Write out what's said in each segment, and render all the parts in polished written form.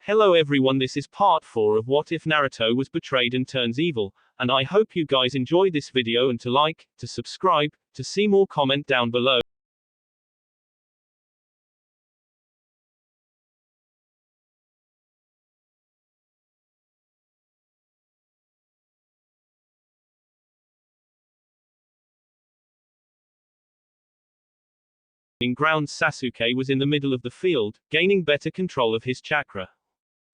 Hello everyone, this is part 4 of What If Naruto Was Betrayed and Turns Evil, and I hope you guys enjoy this video and to like, to subscribe, to see more, comment down below. In ground, Sasuke was in the middle of the field, gaining better control of his chakra.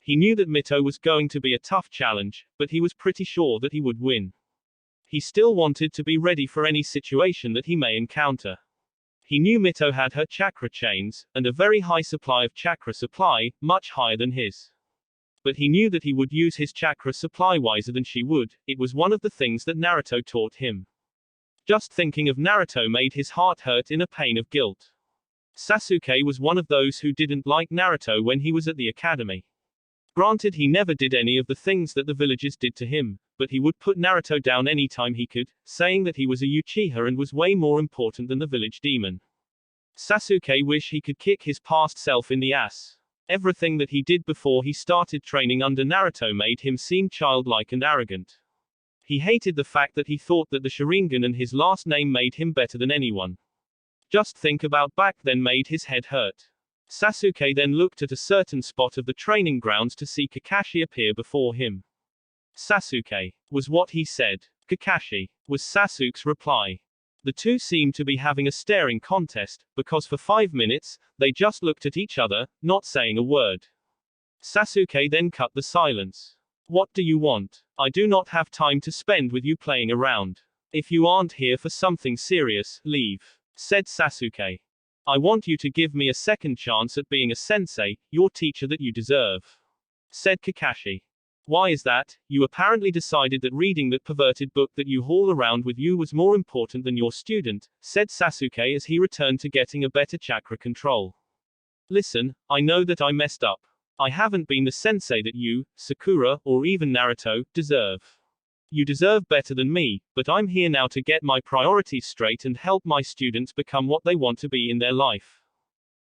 He knew that Mito was going to be a tough challenge, but he was pretty sure that he would win. He still wanted to be ready for any situation that he may encounter. He knew Mito had her chakra chains, and a very high supply of chakra supply, much higher than his. But he knew that he would use his chakra supply wiser than she would. It was one of the things that Naruto taught him. Just thinking of Naruto made his heart hurt in a pain of guilt. Sasuke was one of those who didn't like Naruto when he was at the academy. Granted, he never did any of the things that the villagers did to him, but he would put Naruto down anytime he could, saying that he was a Uchiha and was way more important than the village demon. Sasuke wished he could kick his past self in the ass. Everything that he did before he started training under Naruto made him seem childlike and arrogant. He hated the fact that he thought that the Sharingan and his last name made him better than anyone. Just think about back then made his head hurt. Sasuke then looked at a certain spot of the training grounds to see Kakashi appear before him. Sasuke, was what he said. Kakashi, was Sasuke's reply. The two seemed to be having a staring contest, because for 5 minutes, they just looked at each other, not saying a word. Sasuke then cut the silence. What do you want? I do not have time to spend with you playing around. If you aren't here for something serious, leave, said Sasuke. I want you to give me a second chance at being a sensei, your teacher that you deserve, said Kakashi. Why is that? You apparently decided that reading that perverted book that you haul around with you was more important than your student, said Sasuke as he returned to getting a better chakra control. Listen, I know that I messed up. I haven't been the sensei that you, Sakura, or even Naruto, deserve. You deserve better than me, but I'm here now to get my priorities straight and help my students become what they want to be in their life,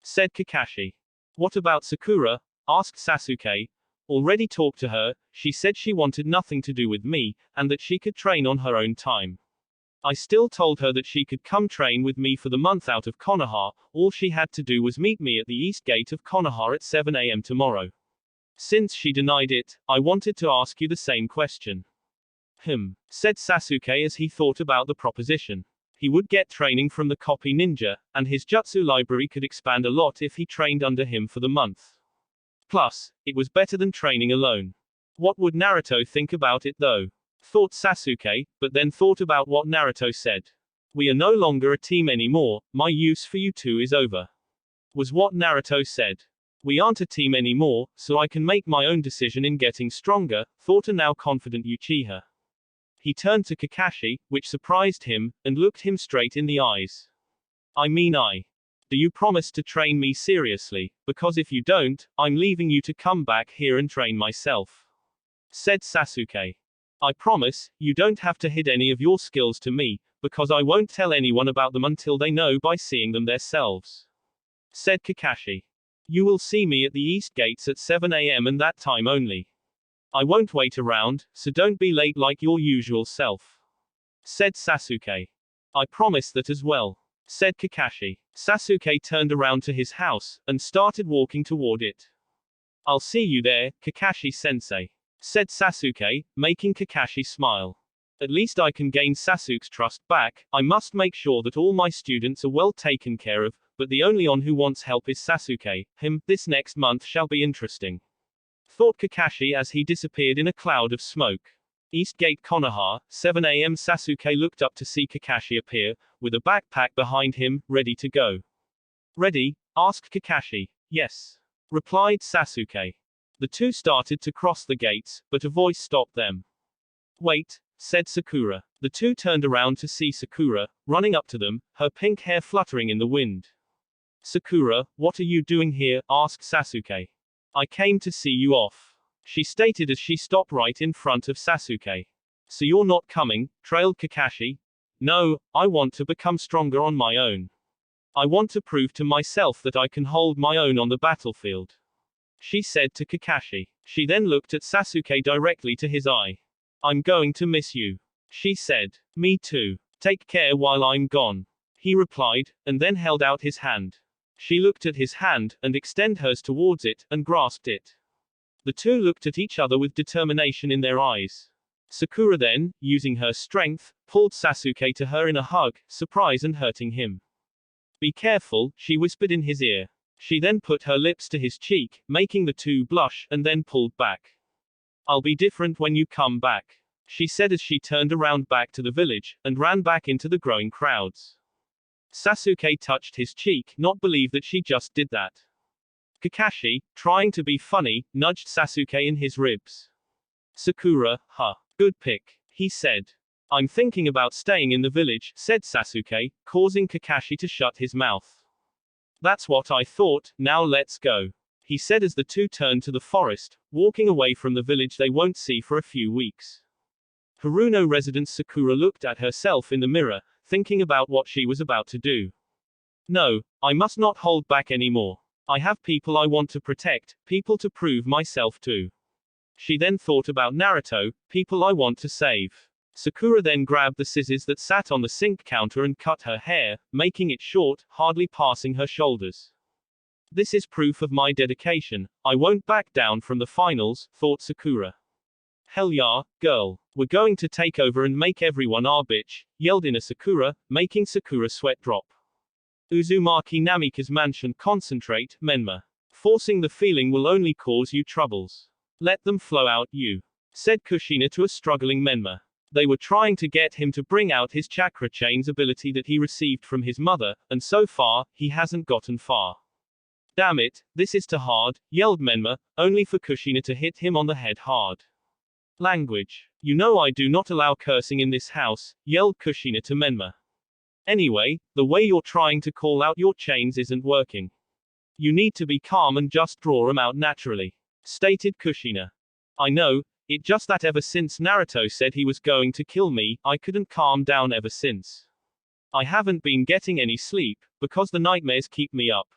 said Kakashi. What about Sakura? Asked Sasuke. Already talked to her, she said she wanted nothing to do with me, and that she could train on her own time. I still told her that she could come train with me for the month out of Konoha. All she had to do was meet me at the east gate of Konoha at 7 a.m. tomorrow. Since she denied it, I wanted to ask you the same question. Said Sasuke as he thought about the proposition. He would get training from the copy ninja, and his jutsu library could expand a lot if he trained under him for the month. Plus, it was better than training alone. What would Naruto think about it though? Thought Sasuke, but then thought about what Naruto said. We are no longer a team anymore, my use for you two is over, was what Naruto said. We aren't a team anymore, so I can make my own decision in getting stronger, thought a now confident Uchiha. He turned to Kakashi, which surprised him, and looked him straight in the eyes. Do you promise to train me seriously? Because if you don't, I'm leaving you to come back here and train myself, said Sasuke. I promise, you don't have to hide any of your skills to me, because I won't tell anyone about them until they know by seeing them themselves, said Kakashi. You will see me at the east gates at 7 a.m. and that time only. I won't wait around, so don't be late like your usual self, said Sasuke. I promise that as well, said Kakashi. Sasuke turned around to his house, and started walking toward it. I'll see you there, Kakashi-sensei, said Sasuke, making Kakashi smile. At least I can gain Sasuke's trust back. I must make sure that all my students are well taken care of, but the only one who wants help is Sasuke. This next month shall be interesting, thought Kakashi as he disappeared in a cloud of smoke. East Gate Konoha, 7 a.m. Sasuke looked up to see Kakashi appear, with a backpack behind him, ready to go. Ready? Asked Kakashi. Yes, replied Sasuke. The two started to cross the gates, but a voice stopped them. Wait, said Sakura. The two turned around to see Sakura, running up to them, her pink hair fluttering in the wind. Sakura, what are you doing here? Asked Sasuke. I came to see you off, she stated as she stopped right in front of Sasuke. So you're not coming? Trailed Kakashi. No, I want to become stronger on my own. I want to prove to myself that I can hold my own on the battlefield. she said to Kakashi. She then looked at Sasuke directly to his eye. I'm going to miss you, she said. Me too. Take care while I'm gone, he replied, and then held out his hand. She looked at his hand, and extended hers towards it, and grasped it. The two looked at each other with determination in their eyes. Sakura then, using her strength, pulled Sasuke to her in a hug, surprise and hurting him. Be careful, she whispered in his ear. She then put her lips to his cheek, making the two blush, and then pulled back. I'll be different when you come back, she said as she turned around back to the village, and ran back into the growing crowds. Sasuke touched his cheek, not believe that she just did that. Kakashi, trying to be funny, nudged Sasuke in his ribs. Sakura, huh. Good pick, he said. I'm thinking about staying in the village, said Sasuke, causing Kakashi to shut his mouth. That's what I thought, now let's go, he said as the two turned to the forest, walking away from the village they won't see for a few weeks. Haruno resident Sakura looked at herself in the mirror, thinking about what she was about to do. No, I must not hold back anymore. I have people I want to protect, people to prove myself to. She then thought about Naruto, people I want to save. Sakura then grabbed the scissors that sat on the sink counter and cut her hair, making it short, hardly passing her shoulders. This is proof of my dedication. I won't back down from the finals, thought Sakura. Hell yeah, girl. We're going to take over and make everyone our bitch, yelled Ina Sakura, making Sakura sweat drop. Uzumaki Namika's mansion concentrate, Menma. Forcing the feeling will only cause you troubles. Let them flow out you, said Kushina to a struggling Menma. They were trying to get him to bring out his chakra chains ability that he received from his mother, and so far, he hasn't gotten far. Damn it, this is too hard, yelled Menma, only for Kushina to hit him on the head hard. Language. You know I do not allow cursing in this house, yelled Kushina to Menma. Anyway, the way you're trying to call out your chains isn't working. You need to be calm and just draw them out naturally, stated Kushina. I know, it just that ever since Naruto said he was going to kill me, I couldn't calm down ever since. I haven't been getting any sleep, because the nightmares keep me up.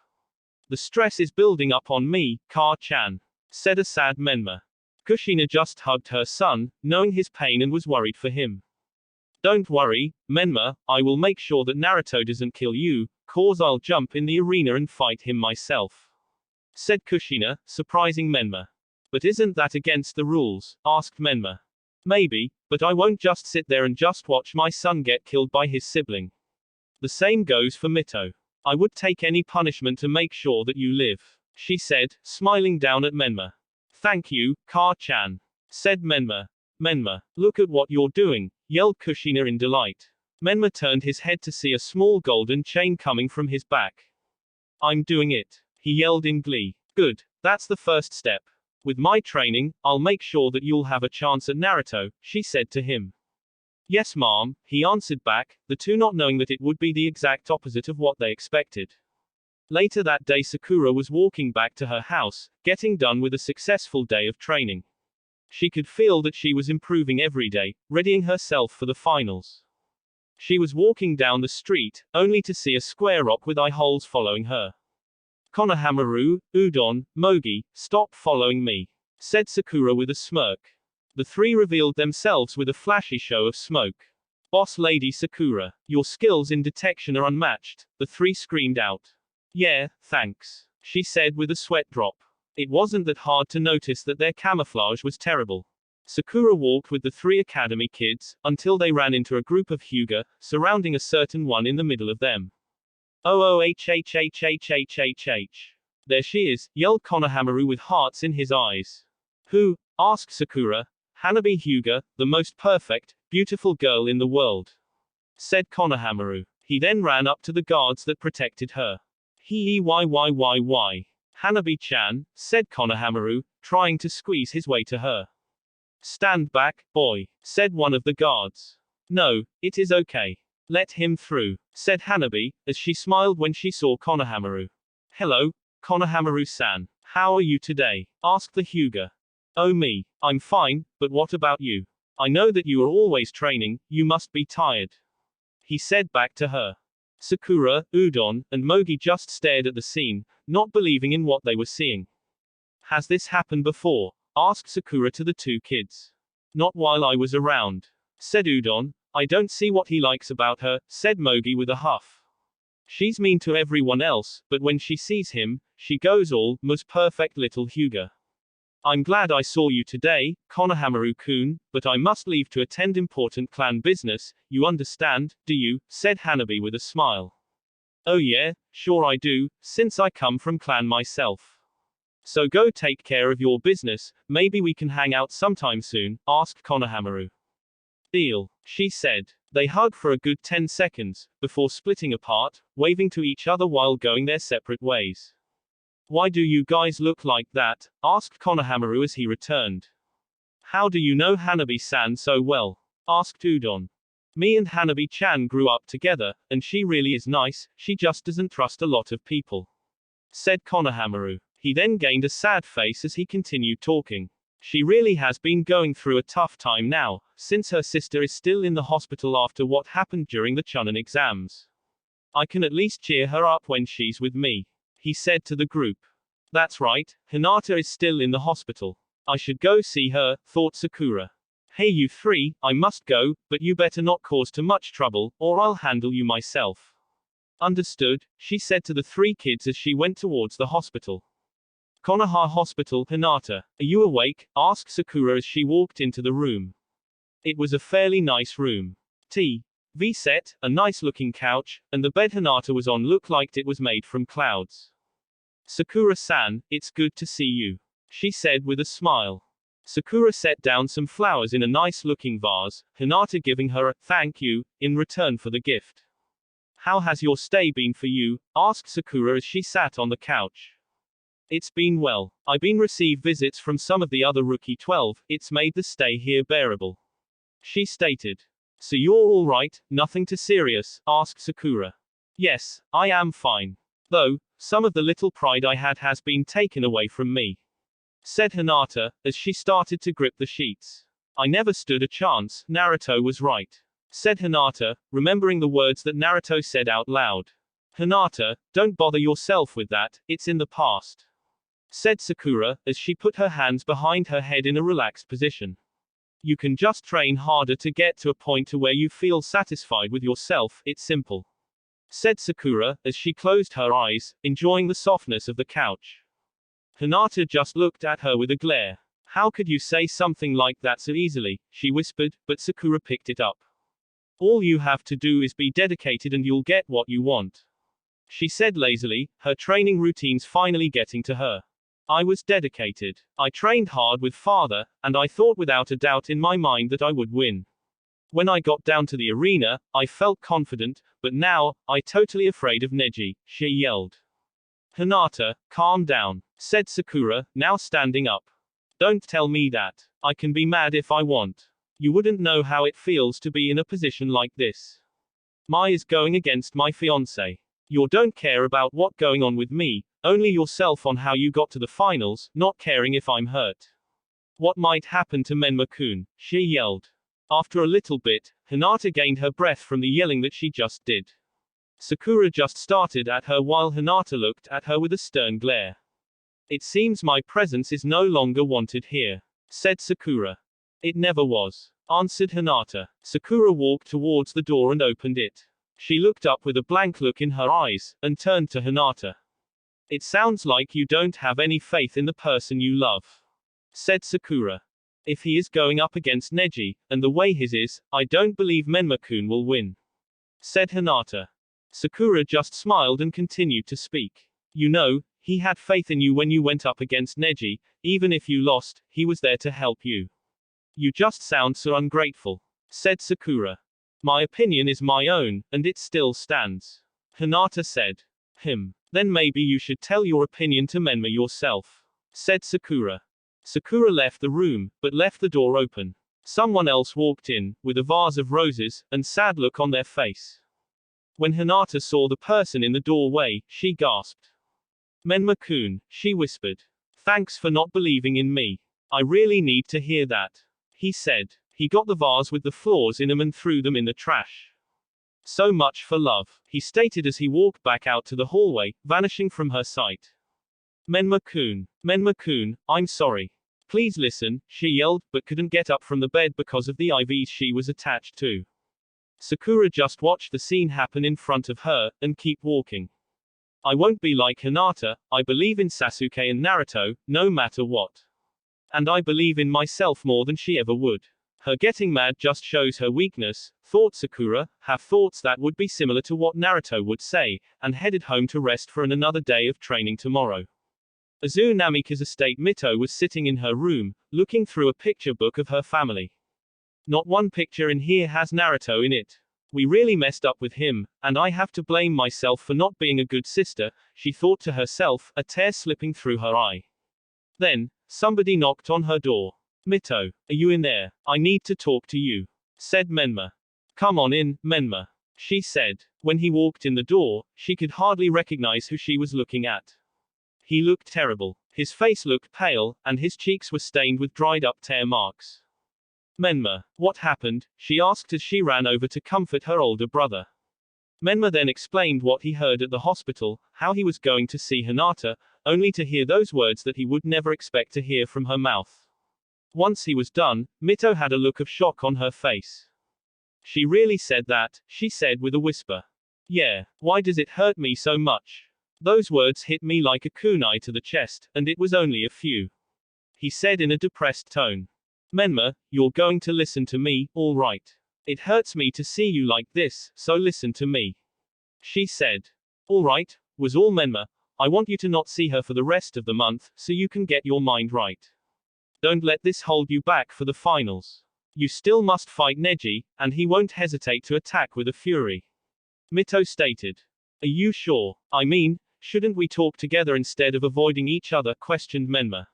The stress is building up on me, Ka-chan, said a sad Menma. Kushina just hugged her son, knowing his pain and was worried for him. Don't worry, Menma, I will make sure that Naruto doesn't kill you, cause I'll jump in the arena and fight him myself, said Kushina, surprising Menma. But isn't that against the rules, asked Menma. Maybe, but I won't just sit there and just watch my son get killed by his sibling. The same goes for Mito. I would take any punishment to make sure that you live, she said, smiling down at Menma. Thank you, Ka-chan, said Menma. Menma, look at what you're doing, yelled Kushina in delight. Menma turned his head to see a small golden chain coming from his back. I'm doing it, he yelled in glee. Good, that's the first step. With my training, I'll make sure that you'll have a chance at Naruto, she said to him. Yes, ma'am, he answered back, the two not knowing that it would be the exact opposite of what they expected. Later that day Sakura was walking back to her house, getting done with a successful day of training. She could feel that she was improving every day, readying herself for the finals. She was walking down the street, only to see a square rock with eye holes following her. Konohamaru, Udon, Mogi, stop following me, said Sakura with a smirk. The three revealed themselves with a flashy show of smoke. Boss Lady Sakura, your skills in detection are unmatched, the three screamed out. Yeah, thanks, she said with a sweat drop. It wasn't that hard to notice that their camouflage was terrible. Sakura walked with the three academy kids, until they ran into a group of Hyuga, surrounding a certain one in the middle of them. Oh. There she is, yelled Konohamaru with hearts in his eyes. Who? Asked Sakura. Hanabi Hyuga, the most perfect, beautiful girl in the world, said Konohamaru. He then ran up to the guards that protected her. Why? Hanabi-chan, said Konohamaru, trying to squeeze his way to her. Stand back, boy, said one of the guards. No, it is okay. Let him through, said Hanabi, as she smiled when she saw Konohamaru. Hello, Konohamaru-san. How are you today? Asked the Hyuga. Oh me, I'm fine, but what about you? I know that you are always training, you must be tired, he said back to her. Sakura, Udon, and Mogi just stared at the scene, not believing in what they were seeing. Has this happened before? Asked Sakura to the two kids. Not while I was around, said Udon. I don't see what he likes about her, said Mogi with a huff. She's mean to everyone else, but when she sees him, she goes all, most perfect little Hyuga. I'm glad I saw you today, Konohamaru-kun, but I must leave to attend important clan business, you understand, do you, said Hanabi with a smile. Oh yeah, sure I do, since I come from clan myself. So go take care of your business, maybe we can hang out sometime soon, asked Konohamaru. Deal, she said. They hugged for a good 10 seconds, before splitting apart, waving to each other while going their separate ways. Why do you guys look like that? Asked Konohamaru as he returned. How do you know Hanabi-san so well? Asked Udon. Me and Hanabi-chan grew up together, and she really is nice, she just doesn't trust a lot of people, said Konohamaru. He then gained a sad face as he continued talking. She really has been going through a tough time now, since her sister is still in the hospital after what happened during the Chunin exams. I can at least cheer her up when she's with me, he said to the group. That's right, Hinata is still in the hospital. I should go see her, thought Sakura. Hey you three, I must go, but you better not cause too much trouble, or I'll handle you myself. Understood, she said to the three kids as she went towards the hospital. Konoha Hospital, Hinata. Are you awake? Asked Sakura as she walked into the room. It was a fairly nice room. TV set, a nice looking couch, and the bed Hinata was on looked like it was made from clouds. Sakura-san, it's good to see you, she said with a smile. Sakura set down some flowers in a nice looking vase, Hinata giving her a thank you in return for the gift. How has your stay been for you? Asked Sakura as she sat on the couch. It's been well. I've been received visits from some of the other Rookie 12, it's made the stay here bearable, she stated. So you're alright, nothing too serious? Asked Sakura. Yes, I am fine. Though, some of the little pride I had has been taken away from me, said Hinata, as she started to grip the sheets. I never stood a chance, Naruto was right, said Hinata, remembering the words that Naruto said out loud. Hinata, don't bother yourself with that, it's in the past, said Sakura, as she put her hands behind her head in a relaxed position. You can just train harder to get to a point to where you feel satisfied with yourself, it's simple, said Sakura, as she closed her eyes, enjoying the softness of the couch. Hinata just looked at her with a glare. How could you say something like that so easily, she whispered, but Sakura picked it up. All you have to do is be dedicated and you'll get what you want, she said lazily, her training routines finally getting to her. I was dedicated. I trained hard with father, and I thought without a doubt in my mind that I would win. When I got down to the arena, I felt confident, but now, I'm totally afraid of Neji, she yelled. Hinata, calm down, said Sakura, now standing up. Don't tell me that. I can be mad if I want. You wouldn't know how it feels to be in a position like this. Mai is going against my fiancé. You don't care about what going on with me, only yourself on how you got to the finals, not caring if I'm hurt. What might happen to Menma-kun, she yelled. After a little bit, Hinata gained her breath from the yelling that she just did. Sakura just started at her while Hinata looked at her with a stern glare. It seems my presence is no longer wanted here, said Sakura. It never was, answered Hinata. Sakura walked towards the door and opened it. She looked up with a blank look in her eyes, and turned to Hinata. It sounds like you don't have any faith in the person you love, said Sakura. If he is going up against Neji, and the way his is, I don't believe Menma-kun will win, said Hinata. Sakura just smiled and continued to speak. You know, he had faith in you when you went up against Neji, even if you lost, he was there to help you. You just sound so ungrateful, said Sakura. My opinion is my own, and it still stands, Hinata said. Then maybe you should tell your opinion to Menma yourself, said Sakura. Sakura left the room, but left the door open. Someone else walked in, with a vase of roses, and sad look on their face. When Hinata saw the person in the doorway, she gasped. Menma-kun, she whispered. Thanks for not believing in me. I really need to hear that, he said. He got the vase with the flowers in them and threw them in the trash. So much for love, he stated as he walked back out to the hallway, vanishing from her sight. Menma-kun. Menma-kun, I'm sorry. Please listen, she yelled, but couldn't get up from the bed because of the IVs she was attached to. Sakura just watched the scene happen in front of her, and keep walking. I won't be like Hinata, I believe in Sasuke and Naruto, no matter what. And I believe in myself more than she ever would. Her getting mad just shows her weakness, thought Sakura, have thoughts that would be similar to what Naruto would say, and headed home to rest for another day of training tomorrow. Azu Namika's estate. Mito was sitting in her room, looking through a picture book of her family. Not one picture in here has Naruto in it. We really messed up with him, and I have to blame myself for not being a good sister, she thought to herself, a tear slipping through her eye. Then, somebody knocked on her door. Mito, are you in there? I need to talk to you, said Menma. Come on in, Menma, she said. When he walked in the door, she could hardly recognize who she was looking at. He looked terrible. His face looked pale, and his cheeks were stained with dried up tear marks. Menma, what happened? She asked as she ran over to comfort her older brother. Menma then explained what he heard at the hospital, how he was going to see Hinata, only to hear those words that he would never expect to hear from her mouth. Once he was done, Mito had a look of shock on her face. She really said that, she said with a whisper. Yeah, why does it hurt me so much? Those words hit me like a kunai to the chest, and it was only a few. He said in a depressed tone. Menma, you're going to listen to me, all right. It hurts me to see you like this, so listen to me. She said. All right, was all Menma. I want you to not see her for the rest of the month, so you can get your mind right. Don't let this hold you back for the finals. You still must fight Neji, and he won't hesitate to attack with a fury. Mito stated. Are you sure? I mean, shouldn't we talk together instead of avoiding each other? Questioned Menma.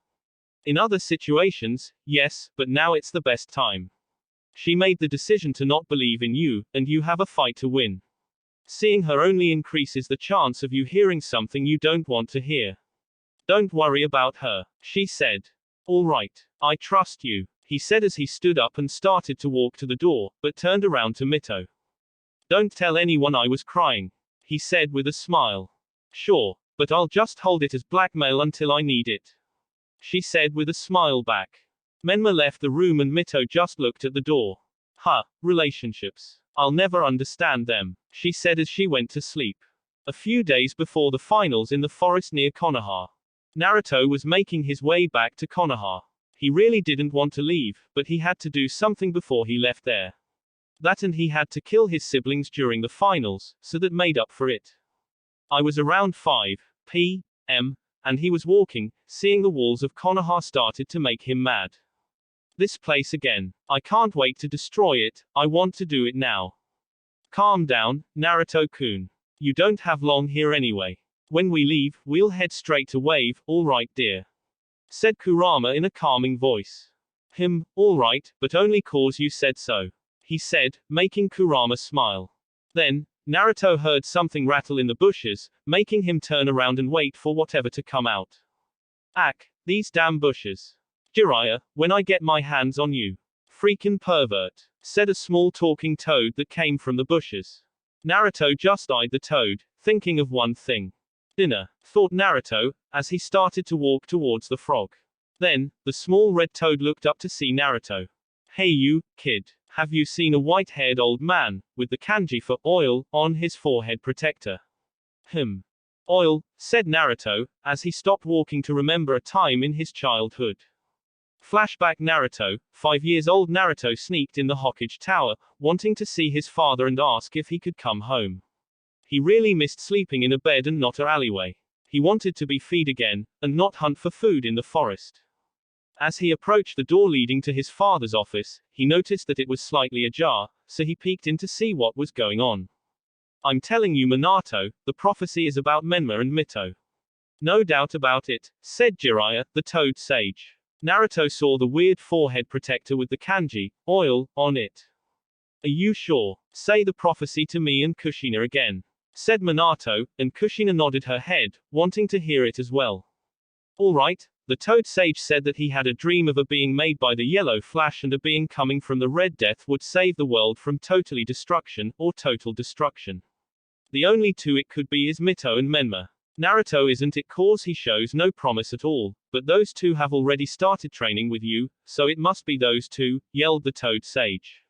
In other situations, yes, but now it's the best time. She made the decision to not believe in you, and you have a fight to win. Seeing her only increases the chance of you hearing something you don't want to hear. Don't worry about her, she said. All right, I trust you, he said as he stood up and started to walk to the door, but turned around to Mito. Don't tell anyone I was crying, he said with a smile. Sure, but I'll just hold it as blackmail until I need it, she said with a smile back. Menma left the room and Mito just looked at the door. Relationships. I'll never understand them, she said as she went to sleep. A few days before the finals in the forest near Konoha, Naruto was making his way back to Konoha. He really didn't want to leave, but he had to do something before he left there. That and he had to kill his siblings during the finals, so that made up for it. I was around 5 p.m., and he was walking, seeing the walls of Konoha started to make him mad. This place again. I can't wait to destroy it, I want to do it now. Calm down, Naruto-kun. You don't have long here anyway. When we leave, we'll head straight to Wave, all right dear, said Kurama in a calming voice. All right, but only cause you said so, he said, making Kurama smile. Then, Naruto heard something rattle in the bushes, making him turn around and wait for whatever to come out. These damn bushes. Jiraiya, when I get my hands on you. Freakin' pervert, said a small talking toad that came from the bushes. Naruto just eyed the toad, thinking of one thing. Dinner, thought Naruto, as he started to walk towards the frog. Then, the small red toad looked up to see Naruto. Hey you, kid, have you seen a white-haired old man, with the kanji for oil, on his forehead protector? Oil, said Naruto, as he stopped walking to remember a time in his childhood. Flashback Naruto, 5 years old. Naruto sneaked in the Hokage Tower, wanting to see his father and ask if he could come home. He really missed sleeping in a bed and not an alleyway. He wanted to be free again, and not hunt for food in the forest. As he approached the door leading to his father's office, he noticed that it was slightly ajar, so he peeked in to see what was going on. I'm telling you Minato, the prophecy is about Menma and Mito. No doubt about it, said Jiraiya, the toad sage. Naruto saw the weird forehead protector with the kanji, oil, on it. Are you sure? Say the prophecy to me and Kushina again, said Minato, and Kushina nodded her head, wanting to hear it as well. All right, the toad sage said that he had a dream of a being made by the yellow flash and a being coming from the red death would save the world from totally destruction, or total destruction. The only two it could be is Mito and Menma. Naruto isn't it cause he shows no promise at all, but those two have already started training with you, so it must be those two, yelled the Toad Sage.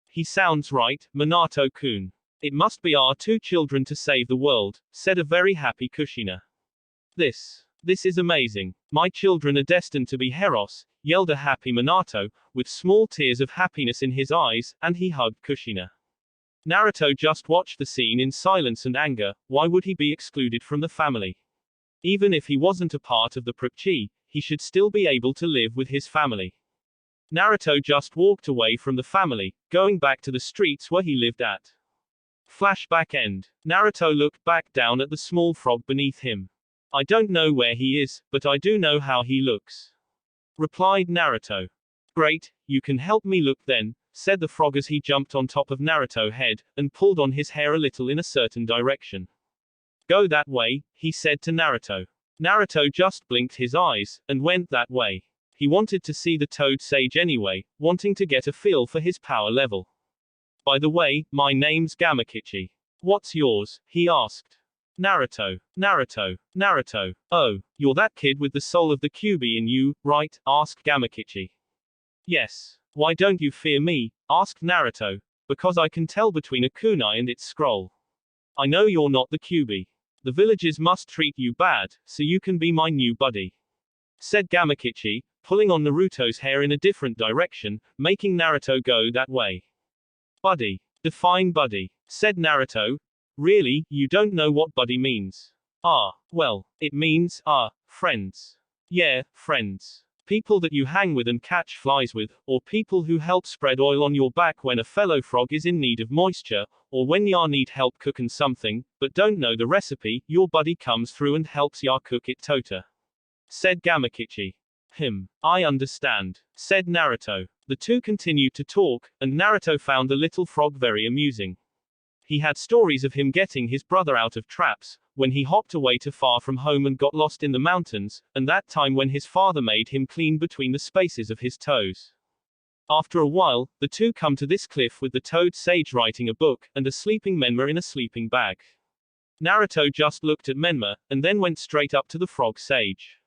He sounds right, Minato-kun. It must be our two children to save the world, said a very happy Kushina. This is amazing. My children are destined to be heroes, yelled a happy Minato, with small tears of happiness in his eyes, and he hugged Kushina. Naruto just watched the scene in silence and anger. Why would he be excluded from the family? Even if he wasn't a part of the Pripchi, he should still be able to live with his family. Naruto just walked away from the family, going back to the streets where he lived at. Flashback end. Naruto looked back down at the small frog beneath him. I don't know where he is, but I do know how he looks, replied Naruto. Great, you can help me look then, said the frog as he jumped on top of Naruto's head, and pulled on his hair a little in a certain direction. Go that way, he said to Naruto. Naruto just blinked his eyes, and went that way. He wanted to see the Toad Sage anyway, wanting to get a feel for his power level. By the way, my name's Gamakichi. What's yours? He asked. Naruto. Oh, you're that kid with the soul of the Kyuubi in you, right? Asked Gamakichi. Yes. Why don't you fear me? Asked Naruto. Because I can tell between a kunai and its scroll. I know you're not the Kyuubi. The villagers must treat you bad, so you can be my new buddy, said Gamakichi, pulling on Naruto's hair in a different direction, making Naruto go that way. Buddy. Define buddy, said Naruto. Really, you don't know what buddy means? Well, it means, friends. Yeah, friends. People that you hang with and catch flies with, or people who help spread oil on your back when a fellow frog is in need of moisture, or when ya need help cooking something, but don't know the recipe, your buddy comes through and helps ya cook it tota, said Gamakichi. I understand, said Naruto. The two continued to talk, and Naruto found the little frog very amusing. He had stories of him getting his brother out of traps, when he hopped away too far from home and got lost in the mountains, and that time when his father made him clean between the spaces of his toes. After a while, the two come to this cliff with the Toad Sage writing a book, and a sleeping Menma in a sleeping bag. Naruto just looked at Menma, and then went straight up to the Frog Sage.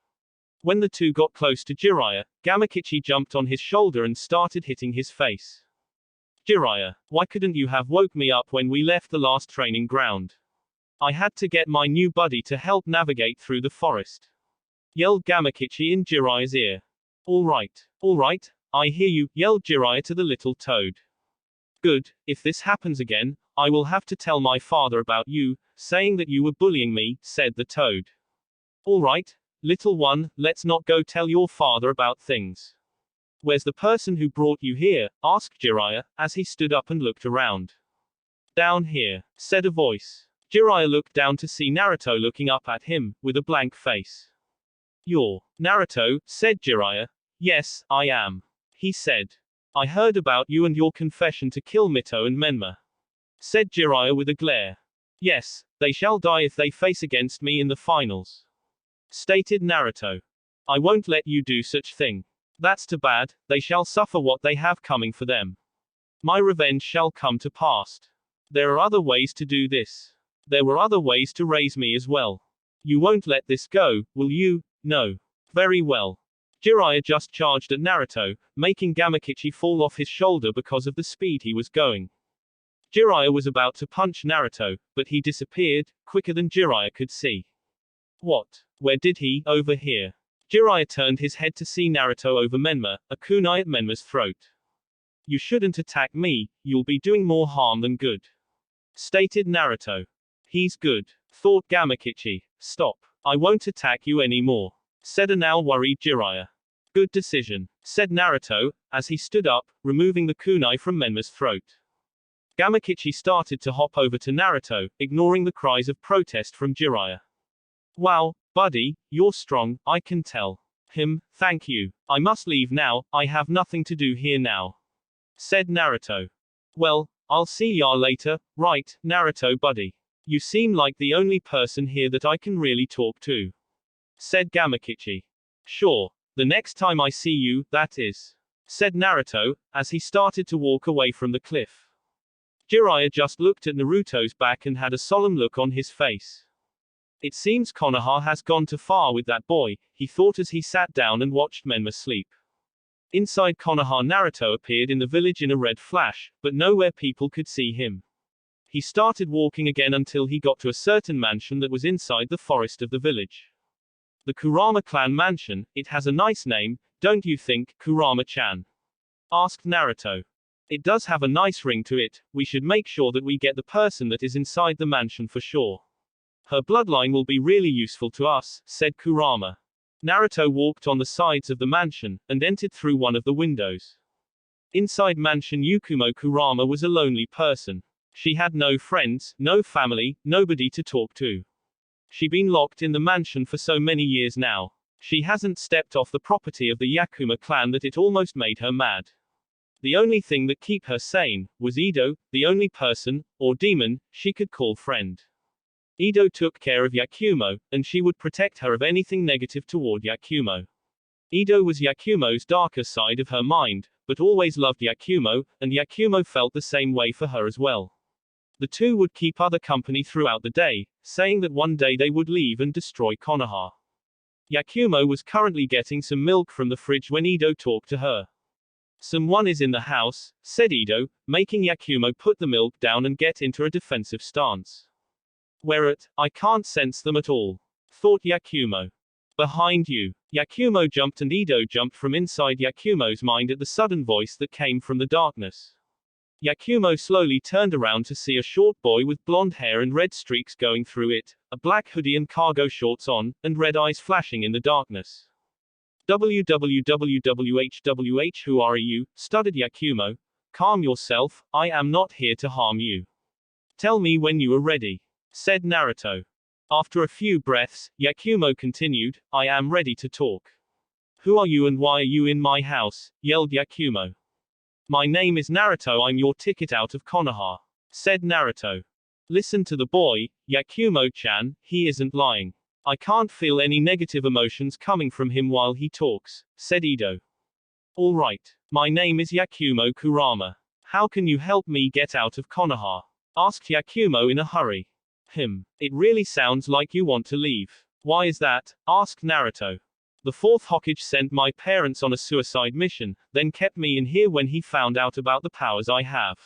When the two got close to Jiraiya, Gamakichi jumped on his shoulder and started hitting his face. Jiraiya, why couldn't you have woke me up when we left the last training ground? I had to get my new buddy to help navigate through the forest, yelled Gamakichi in Jiraiya's ear. All right, I hear you, yelled Jiraiya to the little toad. Good, if this happens again, I will have to tell my father about you, saying that you were bullying me, said the toad. All right, little one, let's not go tell your father about things. Where's the person who brought you here? Asked Jiraiya, as he stood up and looked around. Down here, said a voice. Jiraiya looked down to see Naruto looking up at him, with a blank face. You're Naruto, said Jiraiya. Yes, I am, he said. I heard about you and your confession to kill Mito and Menma, said Jiraiya with a glare. Yes, they shall die if they face against me in the finals, stated Naruto. I won't let you do such thing. That's too bad, they shall suffer what they have coming for them. My revenge shall come to pass. There are other ways to do this. There were other ways to raise me as well. You won't let this go, will you? No. Very well. Jiraiya just charged at Naruto, making Gamakichi fall off his shoulder because of the speed he was going. Jiraiya was about to punch Naruto, but he disappeared, quicker than Jiraiya could see. What? Where did he? Over here. Jiraiya turned his head to see Naruto over Menma, a kunai at Menma's throat. You shouldn't attack me, you'll be doing more harm than good, stated Naruto. He's good, thought Gamakichi. Stop. I won't attack you anymore, said a now worried Jiraiya. Good decision, said Naruto, as he stood up, removing the kunai from Menma's throat. Gamakichi started to hop over to Naruto, ignoring the cries of protest from Jiraiya. Wow, buddy, you're strong, I can tell. Thank you. I must leave now, I have nothing to do here now, said Naruto. Well, I'll see ya later, right, Naruto buddy. You seem like the only person here that I can really talk to, said Gamakichi. Sure, the next time I see you, that is, said Naruto, as he started to walk away from the cliff. Jiraiya just looked at Naruto's back and had a solemn look on his face. It seems Konoha has gone too far with that boy, he thought as he sat down and watched Menma sleep. Inside Konoha, Naruto appeared in the village in a red flash, but nowhere people could see him. He started walking again until he got to a certain mansion that was inside the forest of the village. The Kurama clan mansion, it has a nice name, don't you think, Kurama-chan? Asked Naruto. It does have a nice ring to it, we should make sure that we get the person that is inside the mansion for sure. Her bloodline will be really useful to us, said Kurama. Naruto walked on the sides of the mansion, and entered through one of the windows. Inside mansion Yukumo Kurama was a lonely person. She had no friends, no family, nobody to talk to. She been locked in the mansion for so many years now. She hasn't stepped off the property of the Yakuma clan that it almost made her mad. The only thing that keep her sane, was Ido, the only person, or demon, she could call friend. Ido took care of Yakumo, and she would protect her of anything negative toward Yakumo. Ido was Yakumo's darker side of her mind, but always loved Yakumo, and Yakumo felt the same way for her as well. The two would keep other company throughout the day, saying that one day they would leave and destroy Konoha. Yakumo was currently getting some milk from the fridge when Ido talked to her. Someone is in the house, said Ido, making Yakumo put the milk down and get into a defensive stance. Whereat, I can't sense them at all, thought Yakumo. Behind you. Yakumo jumped and Ido jumped from inside Yakumo's mind at the sudden voice that came from the darkness. Yakumo slowly turned around to see a short boy with blonde hair and red streaks going through it, a black hoodie and cargo shorts on, and red eyes flashing in the darkness. WWWHWH, who are you? Stuttered Yakumo. Calm yourself, I am not here to harm you. Tell me when you are ready, said Naruto. After a few breaths, Yakumo continued, I am ready to talk. Who are you and why are you in my house? Yelled Yakumo. My name is Naruto, I'm your ticket out of Konoha, said Naruto. Listen to the boy, Yakumo-chan, he isn't lying. I can't feel any negative emotions coming from him while he talks, said Ido. Alright. My name is Yakumo Kurama. How can you help me get out of Konoha? Asked Yakumo in a hurry. It really sounds like you want to leave. Why is that? Asked Naruto. The fourth Hokage sent my parents on a suicide mission, then kept me in here when he found out about the powers I have.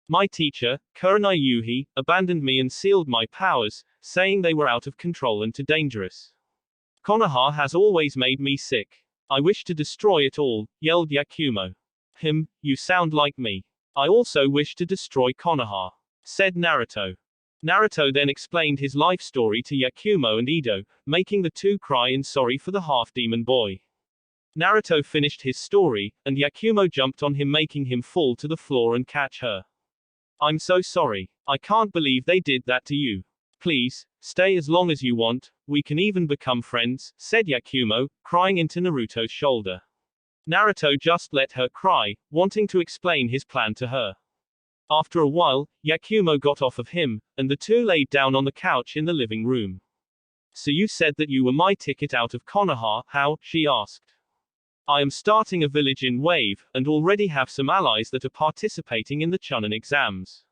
My teacher, Kurenai Yuhi, abandoned me and sealed my powers, saying they were out of control and too dangerous. Konoha has always made me sick. I wish to destroy it all, yelled Yakumo. You sound like me. I also wish to destroy Konoha, said Naruto. Naruto then explained his life story to Yakumo and Ido, making the two cry in sorry for the half-demon boy. Naruto finished his story, and Yakumo jumped on him making him fall to the floor and catch her. I'm so sorry. I can't believe they did that to you. Please, stay as long as you want, we can even become friends, said Yakumo, crying into Naruto's shoulder. Naruto just let her cry, wanting to explain his plan to her. After a while, Yakumo got off of him, and the two laid down on the couch in the living room. So you said that you were my ticket out of Konoha, how? She asked. I am starting a village in Wave, and already have some allies that are participating in the Chunin exams.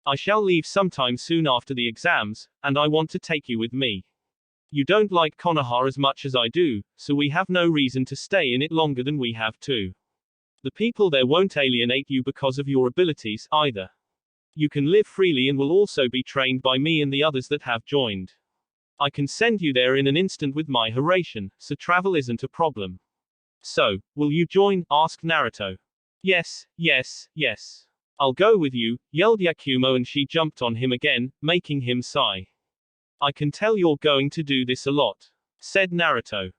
I shall leave sometime soon after the exams, and I want to take you with me. You don't like Konoha as much as I do, so we have no reason to stay in it longer than we have to. The people there won't alienate you because of your abilities, either. You can live freely and will also be trained by me and the others that have joined. I can send you there in an instant with my Hiraishin, so travel isn't a problem. So, will you join? Asked Naruto. Yes, yes, yes. I'll go with you, yelled Yakumo and she jumped on him again, making him sigh. I can tell you're going to do this a lot, said Naruto.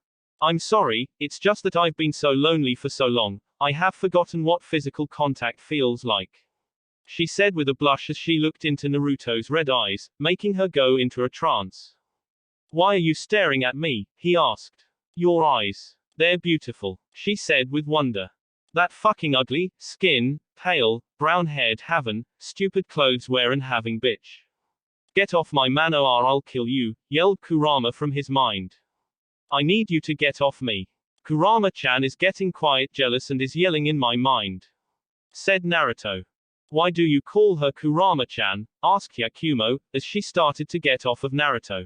I'm sorry, it's just that I've been so lonely for so long, I have forgotten what physical contact feels like. She said with a blush as she looked into Naruto's red eyes, making her go into a trance. Why are you staring at me? He asked. Your eyes. They're beautiful, she said with wonder. That fucking ugly, skin, pale, brown-haired Haven, stupid clothes wearing having bitch. Get off my man or I'll kill you, yelled Kurama from his mind. I need you to get off me. Kurama-chan is getting quiet jealous and is yelling in my mind, said Naruto. Why do you call her Kurama-chan? Asked Yakumo, as she started to get off of Naruto.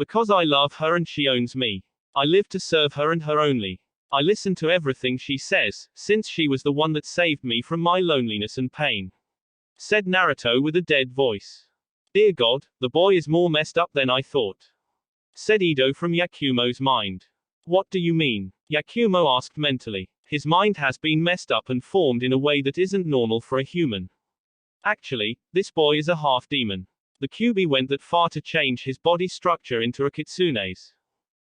Because I love her and she owns me. I live to serve her and her only. I listen to everything she says, since she was the one that saved me from my loneliness and pain. Said Naruto with a dead voice. Dear God, the boy is more messed up than I thought. Said Ido from Yakumo's mind. What do you mean? Yakumo asked mentally. His mind has been messed up and formed in a way that isn't normal for a human. Actually, this boy is a half demon. The Kyuubi went that far to change his body structure into a kitsune's.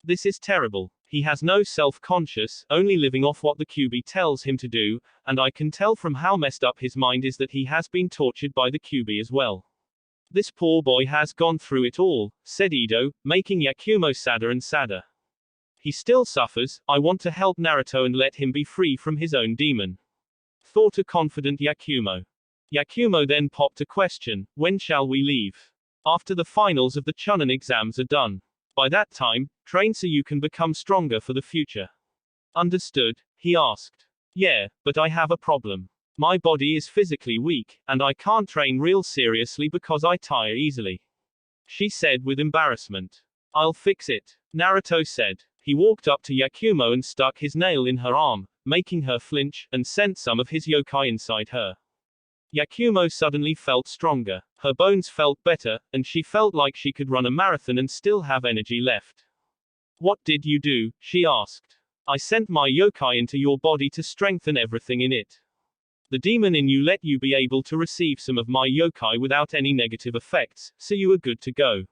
This is terrible. He has no self-conscious, only living off what the Kyuubi tells him to do, and I can tell from how messed up his mind is that he has been tortured by the Kyuubi as well. This poor boy has gone through it all, said Ido, making Yakumo sadder and sadder. He still suffers. I want to help Naruto and let him be free from his own demon. Thought a confident Yakumo. Yakumo then popped a question, when shall we leave? After the finals of the Chunin exams are done. By that time, train so you can become stronger for the future. Understood? He asked. Yeah, but I have a problem. My body is physically weak, and I can't train real seriously because I tire easily. She said with embarrassment. I'll fix it, Naruto said. He walked up to Yakumo and stuck his nail in her arm, making her flinch, and sent some of his yokai inside her. Yakumo suddenly felt stronger, her bones felt better, and she felt like she could run a marathon and still have energy left. What did you do? She asked. I sent my yokai into your body to strengthen everything in it. The demon in you let you be able to receive some of my yokai without any negative effects, so you are good to go.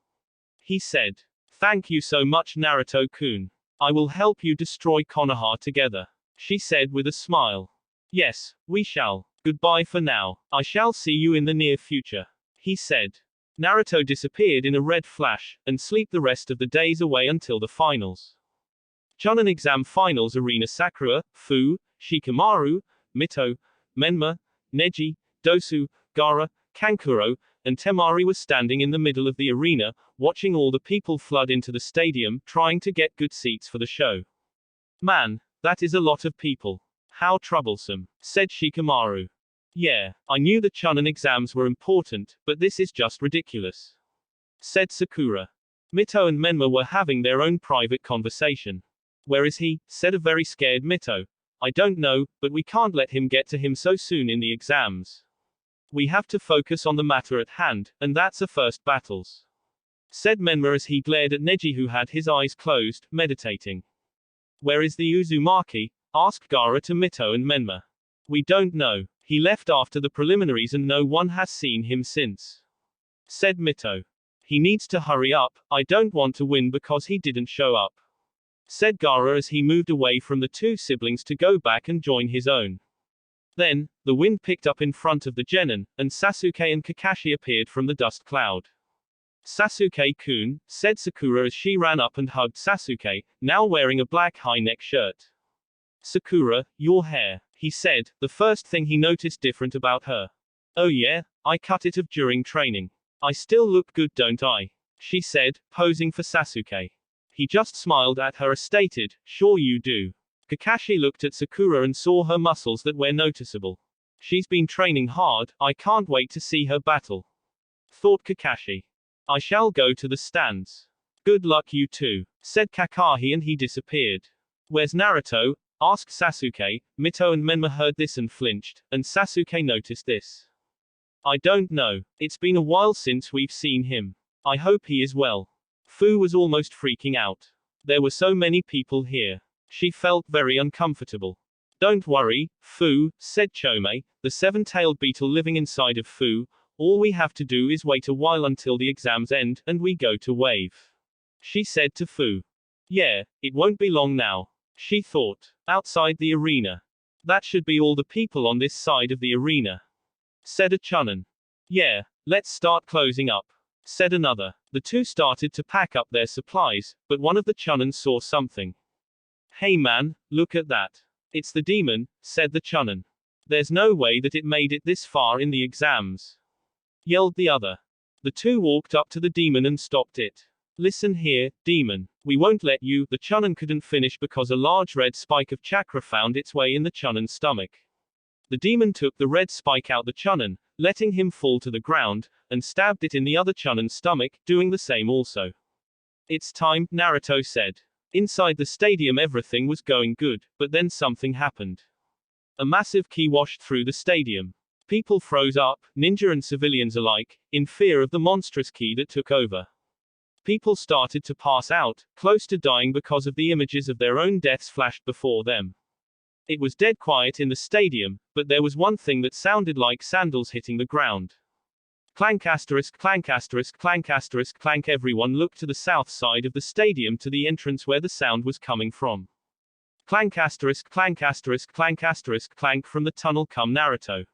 He said. Thank you so much Naruto-kun. I will help you destroy Konoha together. She said with a smile. Yes, we shall. Goodbye for now. I shall see you in the near future. He said. Naruto disappeared in a red flash, and sleep the rest of the days away until the finals. Chunin exam finals arena Sakura, Fu, Shikamaru, Mito, Menma, Neji, Dosu, Gaara, Kankuro, and Temari were standing in the middle of the arena, watching all the people flood into the stadium, trying to get good seats for the show. Man, that is a lot of people. How troublesome, said Shikamaru. Yeah, I knew the Chunin exams were important, but this is just ridiculous, said Sakura. Mito and Menma were having their own private conversation. Where is he? Said a very scared Mito. I don't know, but we can't let him get to him so soon in the exams. We have to focus on the matter at hand, and that's a first battles, said Menma as he glared at Neji who had his eyes closed, meditating. Where is the Uzumaki? Asked Gaara to Mito and Menma. We don't know. He left after the preliminaries and no one has seen him since, said Mito. He needs to hurry up, I don't want to win because he didn't show up, said Gaara as he moved away from the two siblings to go back and join his own. Then, the wind picked up in front of the genin, and Sasuke and Kakashi appeared from the dust cloud. Sasuke-kun, said Sakura as she ran up and hugged Sasuke, now wearing a black high-neck shirt. Sakura, your hair, he said, the first thing he noticed different about her. Oh yeah, I cut it off during training. I still look good don't I? She said, posing for Sasuke. He just smiled at her as stated, sure you do. Kakashi looked at Sakura and saw her muscles that were noticeable. She's been training hard, I can't wait to see her battle, thought Kakashi. I shall go to the stands. Good luck you two, said Kakashi and he disappeared. Where's Naruto? Asked Sasuke. Mito and Menma heard this and flinched, and Sasuke noticed this. I don't know. It's been a while since we've seen him. I hope he is well. Fu was almost freaking out. There were so many people here. She felt very uncomfortable. Don't worry, Fu, said Chome, the seven-tailed beetle living inside of Fu. All we have to do is wait a while until the exams end, and we go to Wave. She said to Fu. Yeah, it won't be long now, she thought. Outside the arena. That should be all the people on this side of the arena, said a Chunin. Yeah, let's start closing up, said another. The two started to pack up their supplies, but one of the Chunin saw something. Hey man, look at that. It's the demon, said the Chunin. There's no way that it made it this far in the exams, yelled the other. The two walked up to the demon and stopped it. Listen here, demon. We won't let you. The Chunin couldn't finish because a large red spike of chakra found its way in the Chunin's stomach. The demon took the red spike out the Chunin, letting him fall to the ground, and stabbed it in the other Chunin's stomach, doing the same also. It's time, Naruto said. Inside the stadium everything was going good, but then something happened. A massive ki washed through the stadium. People froze up, ninja and civilians alike, in fear of the monstrous ki that took over. People started to pass out, close to dying because of the images of their own deaths flashed before them. It was dead quiet in the stadium, but there was one thing that sounded like sandals hitting the ground. Clank asterisk clank asterisk clank asterisk clank. Everyone looked to the south side of the stadium to the entrance where the sound was coming from. Clank asterisk clank asterisk clank asterisk clank. From the tunnel come Naruto.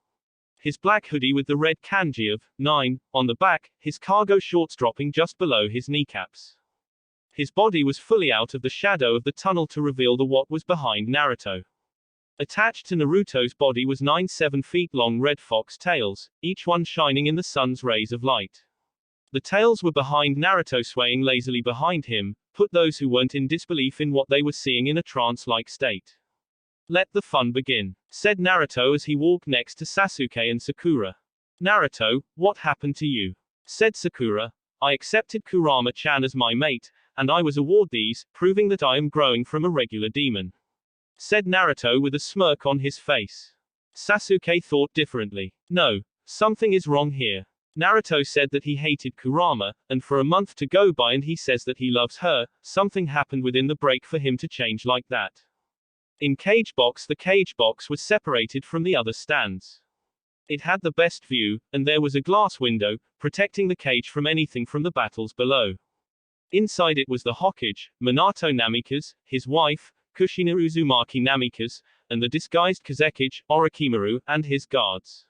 His black hoodie with the red kanji of 9 on the back, his cargo shorts dropping just below his kneecaps. His body was fully out of the shadow of the tunnel to reveal the what was behind Naruto. Attached to Naruto's body was 9 7-feet-long red fox tails, each one shining in the sun's rays of light. The tails were behind Naruto, swaying lazily behind him, put those who weren't in disbelief in what they were seeing in a trance-like state. Let the fun begin, said Naruto as he walked next to Sasuke and Sakura. Naruto, what happened to you? Said Sakura. I accepted Kurama-chan as my mate, and I was awarded these, proving that I am growing from a regular demon. Said Naruto with a smirk on his face. Sasuke thought differently. No, something is wrong here. Naruto said that he hated Kurama, and for a month to go by and he says that he loves her. Something happened within the break for him to change like that. In cage box, the cage box was separated from the other stands. It had the best view, and there was a glass window, protecting the cage from anything from the battles below. Inside it was the Hokage, Minato Namikaze, his wife, Kushina Uzumaki Namikaze, and the disguised Kazekage, Orochimaru, and his guards.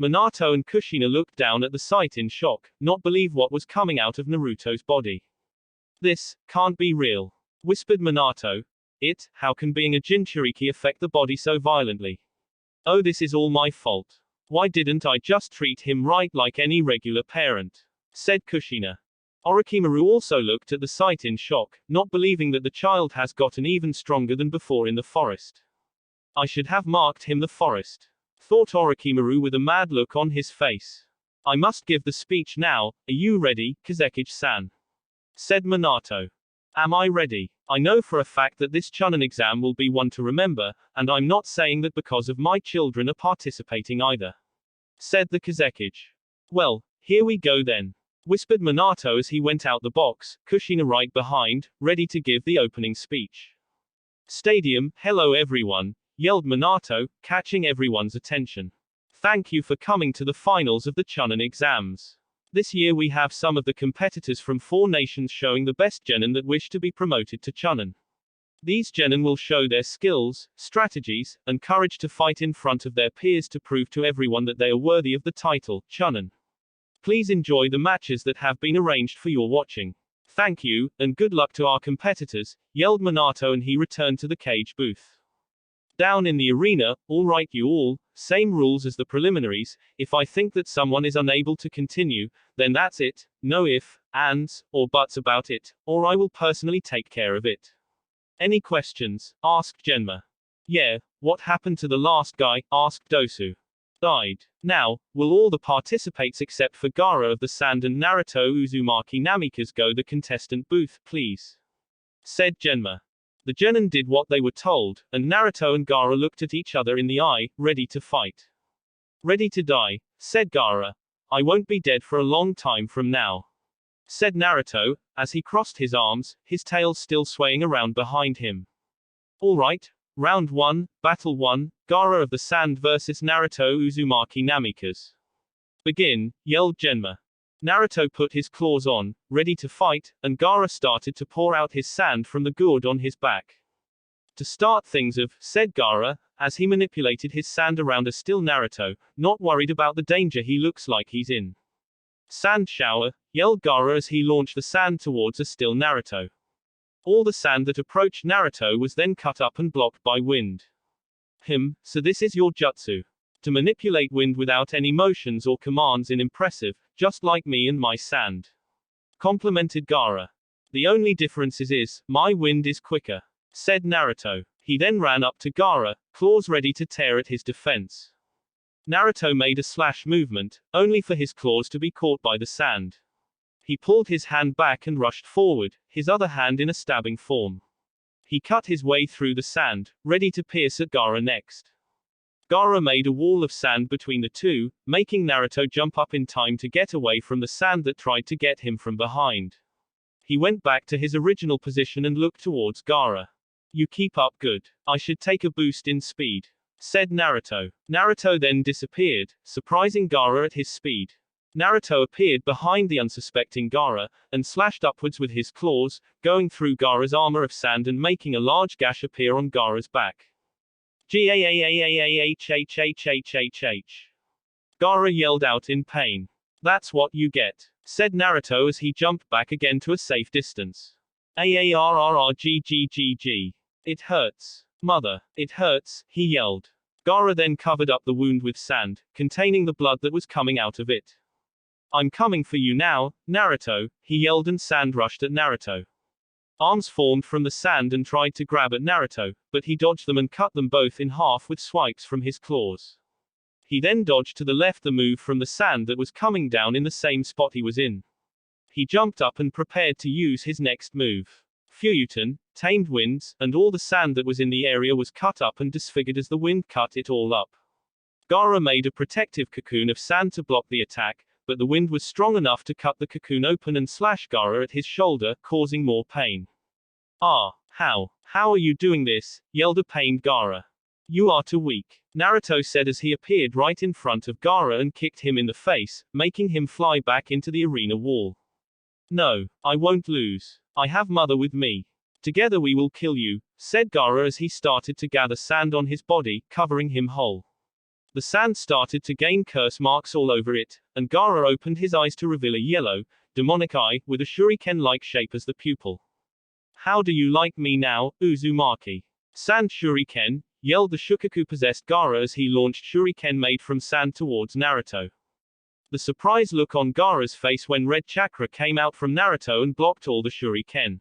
Minato and Kushina looked down at the sight in shock, not believe what was coming out of Naruto's body. This can't be real, whispered Minato. How can being a Jinchuriki affect the body so violently? Oh, this is all my fault. Why didn't I just treat him right like any regular parent? Said Kushina. Orochimaru also looked at the sight in shock, not believing that the child has gotten even stronger than before in the forest. I should have marked him the forest, thought Orochimaru with a mad look on his face. I must give the speech now. Are you ready, Kazekage-san? Said Minato. Am I ready? I know for a fact that this Chunin exam will be one to remember, and I'm not saying that because of my children are participating either. Said the Kazekage. Well, here we go then, whispered Minato as he went out the box, Kushina right behind, ready to give the opening speech. Stadium, hello everyone, yelled Minato, catching everyone's attention. Thank you for coming to the finals of the Chunin exams. This year we have some of the competitors from 4 nations showing the best genin that wish to be promoted to Chunin. These genin will show their skills, strategies, and courage to fight in front of their peers to prove to everyone that they are worthy of the title, Chunin. Please enjoy the matches that have been arranged for your watching. Thank you, and good luck to our competitors, yelled Minato, and he returned to the cage booth. Down in the arena, all right you all, same rules as the preliminaries. If I think that someone is unable to continue, then that's it, no ifs, ands, or buts about it, or I will personally take care of it. Any questions? Asked Genma. Yeah, what happened to the last guy? Asked Dosu. Died. Now, will all the participants except for Gaara of the Sand and Naruto Uzumaki Namikaze go the contestant booth, please? Said Genma. The genin did what they were told, and Naruto and Gaara looked at each other in the eye, ready to fight. Ready to die, said Gaara. I won't be dead for a long time from now, said Naruto, as he crossed his arms, his tail still swaying around behind him. All right, round 1, battle 1, Gaara of the Sand versus Naruto Uzumaki Namikaze. Begin, yelled Genma. Naruto put his claws on, ready to fight, and Gaara started to pour out his sand from the gourd on his back. To start things off, said Gaara, as he manipulated his sand around a still Naruto, not worried about the danger he looks like he's in. Sand shower, yelled Gaara as he launched the sand towards a still Naruto. All the sand that approached Naruto was then cut up and blocked by wind. So this is your jutsu. To manipulate wind without any motions or commands in impressive, just like me and my sand. Complimented Gaara. The only difference is my wind is quicker, said Naruto. He then ran up to Gaara, claws ready to tear at his defense. Naruto made a slash movement, only for his claws to be caught by the sand. He pulled his hand back and rushed forward, his other hand in a stabbing form. He cut his way through the sand, ready to pierce at Gaara next. Gaara made a wall of sand between the two, making Naruto jump up in time to get away from the sand that tried to get him from behind. He went back to his original position and looked towards Gaara. "You keep up good. I should take a boost in speed," said Naruto. Naruto then disappeared, surprising Gaara at his speed. Naruto appeared behind the unsuspecting Gaara, and slashed upwards with his claws, going through Gaara's armor of sand and making a large gash appear on Gaara's back. Gaara yelled out in pain. "That's what you get," said Naruto as he jumped back again to a safe distance. "Aarrgggg. It hurts. Mother, it hurts," he yelled. Gaara then covered up the wound with sand, containing the blood that was coming out of it. "I'm coming for you now, Naruto," he yelled, and sand rushed at Naruto. Arms formed from the sand and tried to grab at Naruto, but he dodged them and cut them both in half with swipes from his claws. He then dodged to the left the move from the sand that was coming down in the same spot he was in. He jumped up and prepared to use his next move. Fuyuten, tamed winds, and all the sand that was in the area was cut up and disfigured as the wind cut it all up. Gaara made a protective cocoon of sand to block the attack, but the wind was strong enough to cut the cocoon open and slash Gaara at his shoulder, causing more pain. "Ah, how are you doing this?" yelled a pained Gaara. "You are too weak," Naruto said as he appeared right in front of Gaara and kicked him in the face, making him fly back into the arena wall. "No, I won't lose. I have Mother with me. Together we will kill you," said Gaara as he started to gather sand on his body, covering him whole. The sand started to gain curse marks all over it, and Gaara opened his eyes to reveal a yellow, demonic eye, with a shuriken-like shape as the pupil. "How do you like me now, Uzumaki?" "Sand shuriken," yelled the Shukaku-possessed Gaara as he launched shuriken made from sand towards Naruto. The surprise look on Gaara's face when red chakra came out from Naruto and blocked all the shuriken.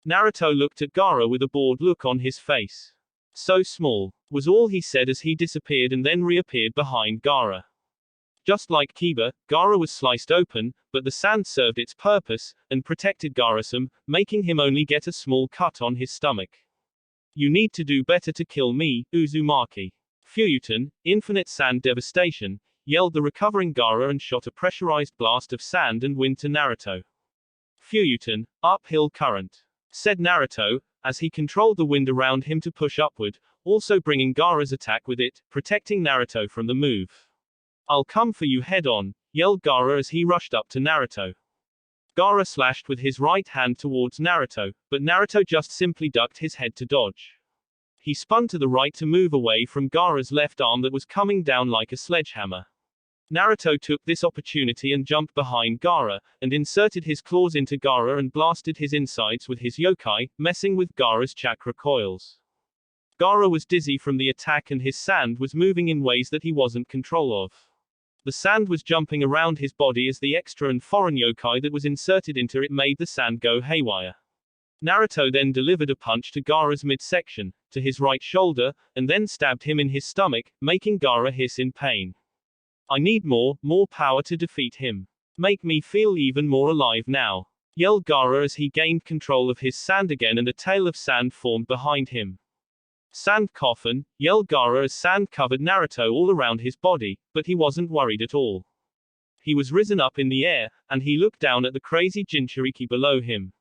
Naruto looked at Gaara with a bored look on his face. "So small," was all he said as he disappeared and then reappeared behind Gaara. Just like Kiba, Gaara was sliced open, but the sand served its purpose, and protected Gaara-sama, making him only get a small cut on his stomach. "You need to do better to kill me, Uzumaki." Fuyuten, infinite sand devastation, yelled the recovering Gaara and shot a pressurized blast of sand and wind to Naruto. "Fuyuten, uphill current," said Naruto, as he controlled the wind around him to push upward, also bringing Gaara's attack with it, protecting Naruto from the move. "I'll come for you head-on," yelled Gaara as he rushed up to Naruto. Gaara slashed with his right hand towards Naruto, but Naruto just simply ducked his head to dodge. He spun to the right to move away from Gaara's left arm that was coming down like a sledgehammer. Naruto took this opportunity and jumped behind Gaara, and inserted his claws into Gaara and blasted his insides with his yokai, messing with Gaara's chakra coils. Gaara was dizzy from the attack and his sand was moving in ways that he wasn't control of. The sand was jumping around his body as the extra and foreign yokai that was inserted into it made the sand go haywire. Naruto then delivered a punch to Gaara's midsection, to his right shoulder, and then stabbed him in his stomach, making Gaara hiss in pain. "I need more power to defeat him. Make me feel even more alive now," yelled Gaara as he gained control of his sand again and a tail of sand formed behind him. "Sand coffin," yelled Gaara as sand covered Naruto all around his body, but he wasn't worried at all. He was risen up in the air, and he looked down at the crazy Jinchuriki below him.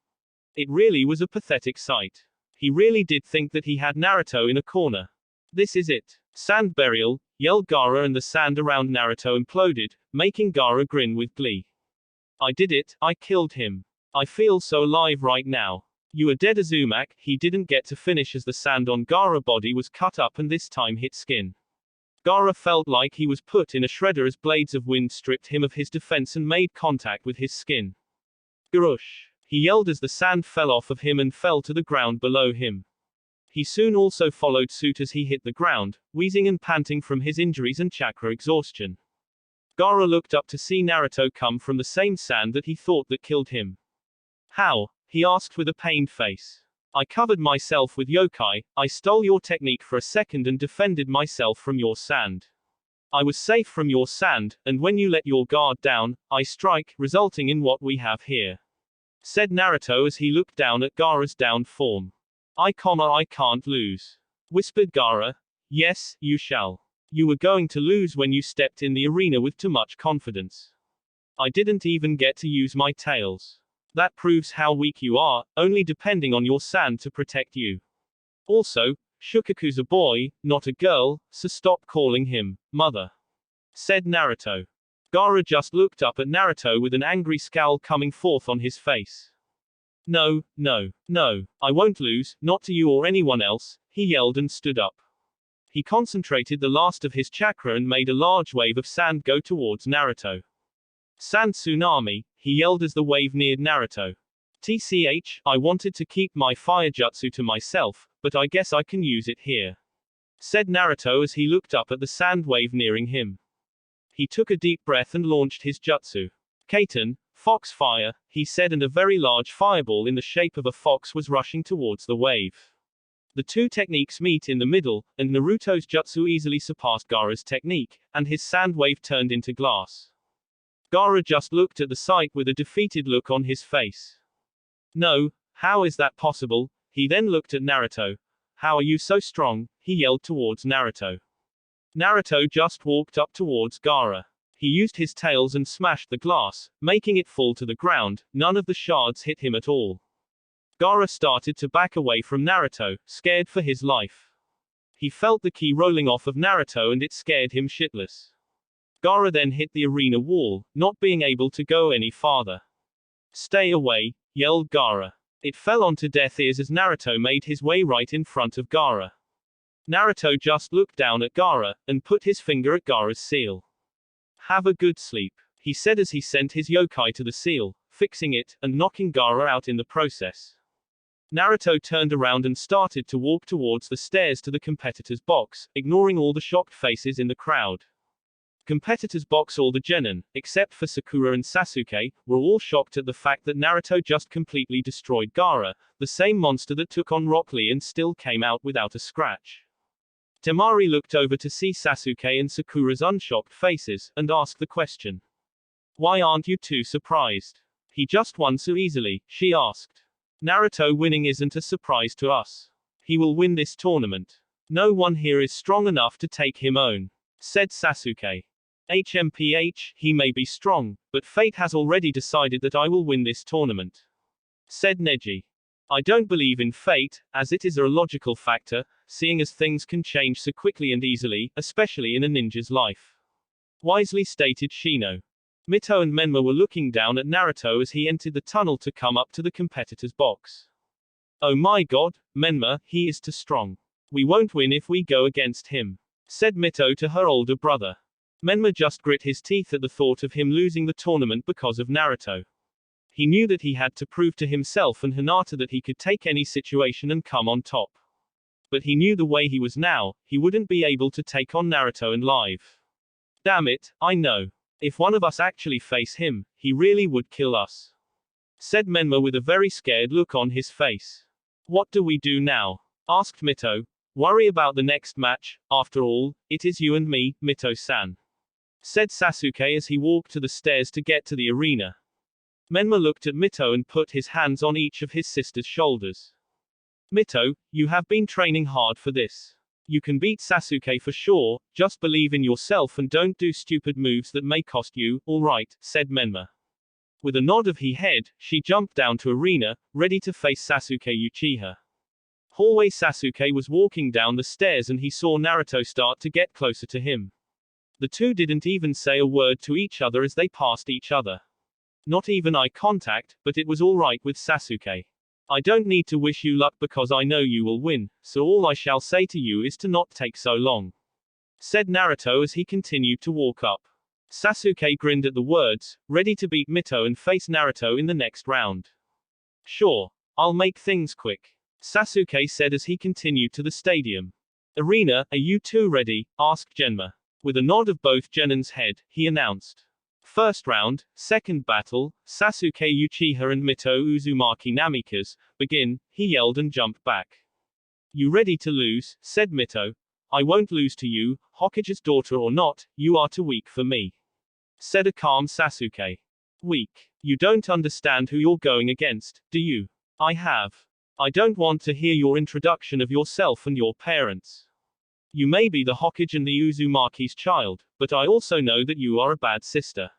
It really was a pathetic sight. He really did think that he had Naruto in a corner. "This is it. Sand burial," yelled Gaara and the sand around Naruto imploded, making Gaara grin with glee. "I did it, I killed him. I feel so alive right now. You are dead, Uzumaki." He didn't get to finish as the sand on Gaara's body was cut up and this time hit skin. Gaara felt like he was put in a shredder as blades of wind stripped him of his defense and made contact with his skin. "Garush!" he yelled as the sand fell off of him and fell to the ground below him. He soon also followed suit as he hit the ground, wheezing and panting from his injuries and chakra exhaustion. Gaara looked up to see Naruto come from the same sand that he thought that killed him. "How?" he asked with a pained face. "I covered myself with yokai, I stole your technique for a second and defended myself from your sand." I was safe from your sand, and when you let your guard down, I strike, resulting in what we have here," said Naruto as he looked down at Gaara's downed form. I can't lose," whispered Gaara. "Yes, you shall. You were going to lose when you stepped in the arena with too much confidence. I didn't even get to use my tails. That proves how weak you are, only depending on your sand to protect you. Also, Shukaku's a boy, not a girl, so stop calling him mother," said Naruto. Gaara just looked up at Naruto with an angry scowl coming forth on his face. No, I won't lose, not to you or anyone else," he yelled and stood up. He concentrated the last of his chakra and made a large wave of sand go towards Naruto. "Sand tsunami," he yelled as the wave neared Naruto. I wanted to keep my fire jutsu to myself, but I guess I can use it here," said Naruto as he looked up at the sand wave nearing him. He took a deep breath and launched his jutsu. "Kaiten, fox fire," he said, and a very large fireball in the shape of a fox was rushing towards the wave. The two techniques meet in the middle, and Naruto's jutsu easily surpassed Gaara's technique, and his sand wave turned into glass. Gaara just looked at the sight with a defeated look on his face. "No, how is that possible?" He then looked at Naruto. "How are you so strong?" he yelled towards Naruto. Naruto just walked up towards Gaara. He used his tails and smashed the glass, making it fall to the ground. None of the shards hit him at all. Gaara started to back away from Naruto, scared for his life. He felt the ki rolling off of Naruto and it scared him shitless. Gaara then hit the arena wall, not being able to go any farther. "Stay away," yelled Gaara. It fell onto deaf ears as Naruto made his way right in front of Gaara. Naruto just looked down at Gaara, and put his finger at Gaara's seal. "Have a good sleep," he said as he sent his yokai to the seal, fixing it, and knocking Gaara out in the process. Naruto turned around and started to walk towards the stairs to the competitor's box, ignoring all the shocked faces in the crowd. Competitor's box, all the genin, except for Sakura and Sasuke, were all shocked at the fact that Naruto just completely destroyed Gaara, the same monster that took on Rock Lee and still came out without a scratch. Temari looked over to see Sasuke and Sakura's unshocked faces, and asked the question. "Why aren't you too surprised? He just won so easily," she asked. "Naruto winning isn't a surprise to us. He will win this tournament. No one here is strong enough to take him on," said Sasuke. He may be strong, but fate has already decided that I will win this tournament," said Neji. "I don't believe in fate, as it is a logical factor, seeing as things can change so quickly and easily, especially in a ninja's life," wisely stated Shino. Mito and Menma were looking down at Naruto as he entered the tunnel to come up to the competitor's box. "Oh my god, Menma, he is too strong. We won't win if we go against him," said Mito to her older brother. Menma just grit his teeth at the thought of him losing the tournament because of Naruto. He knew that he had to prove to himself and Hinata that he could take any situation and come on top. But he knew the way he was now, he wouldn't be able to take on Naruto and live. "Damn it, I know. If one of us actually face him, he really would kill us," said Menma with a very scared look on his face. "What do we do now?" asked Mito. "Worry about the next match, after all, it is you and me, Mito-san," said Sasuke as he walked to the stairs to get to the arena. Menma looked at Mito and put his hands on each of his sister's shoulders. "Mito, you have been training hard for this. You can beat Sasuke for sure, just believe in yourself and don't do stupid moves that may cost you, alright," said Menma. With a nod of her head, she jumped down to arena, ready to face Sasuke Uchiha. Hallway Sasuke was walking down the stairs and he saw Naruto start to get closer to him. The two didn't even say a word to each other as they passed each other. Not even eye contact, but it was alright with Sasuke. "I don't need to wish you luck because I know you will win, so all I shall say to you is to not take so long," said Naruto as he continued to walk up. Sasuke grinned at the words, ready to beat Mito and face Naruto in the next round. "Sure. I'll make things quick," Sasuke said as he continued to the stadium. "Arena, are you two ready?" asked Genma. With a nod of both Genin's head, he announced. First round, second battle, Sasuke Uchiha and Mito Uzumaki Namikaze, begin, he yelled and jumped back. "You ready to lose?" said Mito. I won't lose to you, Hokage's daughter or not, you are too weak for me. Said a calm Sasuke. Weak. You don't understand who you're going against, do you? I have. I don't want to hear your introduction of yourself and your parents. You may be the Hokage and the Uzumaki's child, but I also know that you are a bad sister.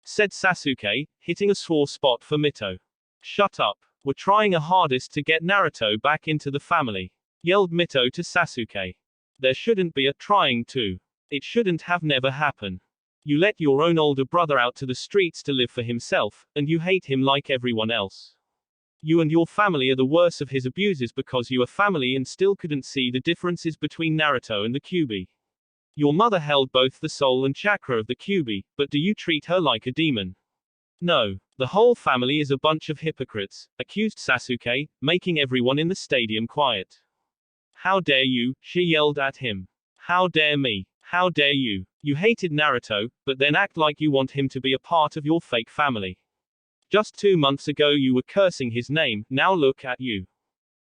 Said Sasuke, hitting a sore spot for Mito. Shut up. We're trying our hardest to get Naruto back into the family. Yelled Mito to Sasuke. There shouldn't be a trying to. It shouldn't have never happened. You let your own older brother out to the streets to live for himself, and you hate him like everyone else. You and your family are the worst of his abuses because you are family and still couldn't see the differences between Naruto and the Kyuubi. Your mother held both the soul and chakra of the Kyuubi, but do you treat her like a demon? No. The whole family is a bunch of hypocrites, accused Sasuke, making everyone in the stadium quiet. How dare you, she yelled at him. How dare me? How dare you? You hated Naruto, but then act like you want him to be a part of your fake family. Just 2 months ago you were cursing his name, now look at you.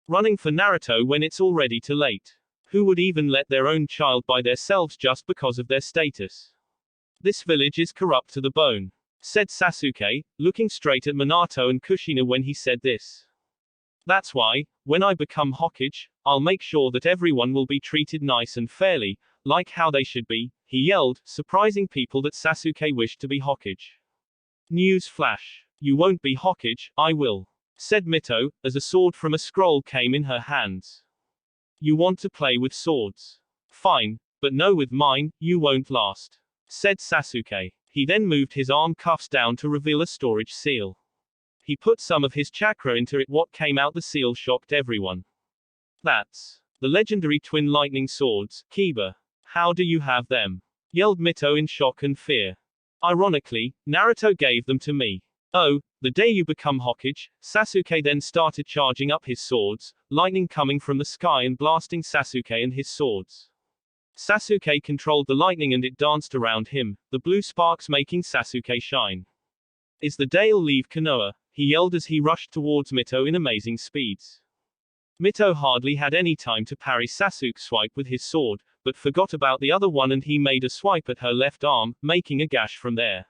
Running for Naruto when it's already too late. Who would even let their own child by themselves just because of their status? This village is corrupt to the bone. Said Sasuke, looking straight at Minato and Kushina when he said this. That's why, when I become Hokage, I'll make sure that everyone will be treated nice and fairly, like how they should be, he yelled, surprising people that Sasuke wished to be Hokage. News flash. You won't be Hokage, I will. Said Mito, as a sword from a scroll came in her hands. You want to play with swords? Fine, but no with mine, you won't last. Said Sasuke. He then moved his arm cuffs down to reveal a storage seal. He put some of his chakra into it. What came out the seal shocked everyone. That's the legendary twin lightning swords, Kiba. How do you have them? Yelled Mito in shock and fear. Ironically, Naruto gave them to me. Oh, the day you become Hokage, Sasuke then started charging up his swords, lightning coming from the sky and blasting Sasuke and his swords. Sasuke controlled the lightning and it danced around him, the blue sparks making Sasuke shine. Is the day'll leave Konoha? He yelled as he rushed towards Mito in amazing speeds. Mito hardly had any time to parry Sasuke's swipe with his sword, but forgot about the other one and he made a swipe at her left arm, making a gash from there.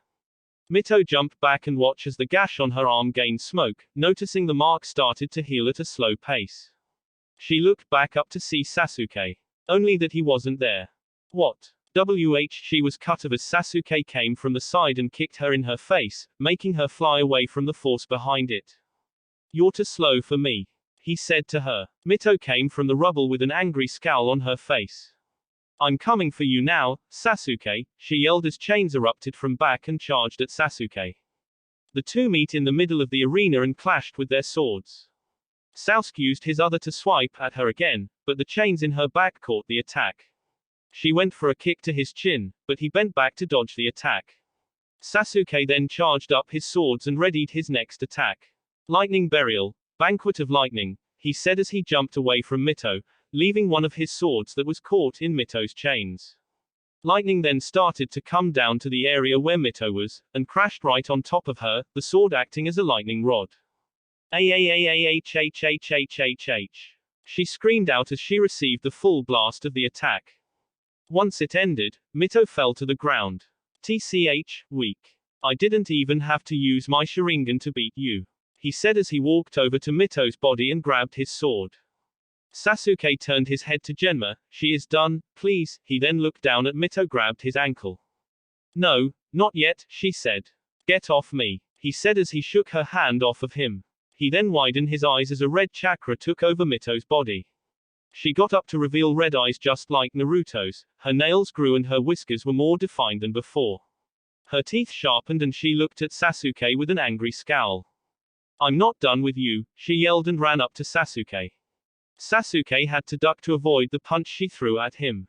Mito jumped back and watched as the gash on her arm gained smoke, noticing the mark started to heal at a slow pace. She looked back up to see Sasuke. Only that he wasn't there. What? She was cut off as Sasuke came from the side and kicked her in her face, making her fly away from the force behind it. You're too slow for me, he said to her. Mito came from the rubble with an angry scowl on her face. I'm coming for you now, Sasuke, she yelled as chains erupted from back and charged at Sasuke. The two meet in the middle of the arena and clashed with their swords. Sasuke used his other to swipe at her again, but the chains in her back caught the attack. She went for a kick to his chin, but he bent back to dodge the attack. Sasuke then charged up his swords and readied his next attack. Lightning burial, banquet of lightning, he said as he jumped away from Mito, leaving one of his swords that was caught in Mito's chains. Lightning then started to come down to the area where Mito was, and crashed right on top of her, the sword acting as a lightning rod. She screamed out as she received the full blast of the attack. Once it ended, Mito fell to the ground. TCH, weak. I didn't even have to use my Sharingan to beat you, he said as he walked over to Mito's body and grabbed his sword. Sasuke turned his head to Genma. She is done, please, he then looked down at Mito, grabbed his ankle. No, not yet, she said. Get off me, he said as he shook her hand off of him. He then widened his eyes as a red chakra took over Mito's body. She got up to reveal red eyes just like Naruto's, her nails grew and her whiskers were more defined than before. Her teeth sharpened and she looked at Sasuke with an angry scowl. I'm not done with you, she yelled and ran up to Sasuke. Sasuke had to duck to avoid the punch she threw at him.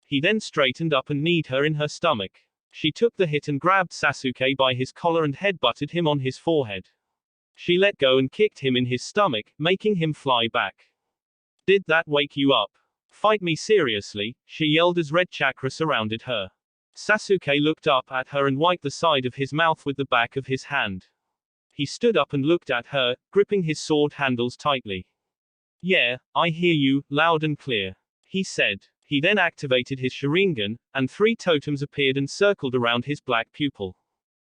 He then straightened up and kneed her in her stomach. She took the hit and grabbed Sasuke by his collar and headbutted him on his forehead. She let go and kicked him in his stomach, making him fly back. Did that wake you up? Fight me seriously, she yelled as red chakra surrounded her. Sasuke looked up at her and wiped the side of his mouth with the back of his hand. He stood up and looked at her, gripping his sword handles tightly. Yeah, I hear you, loud and clear, he said. He then activated his Sharingan, and 3 totems appeared and circled around his black pupil.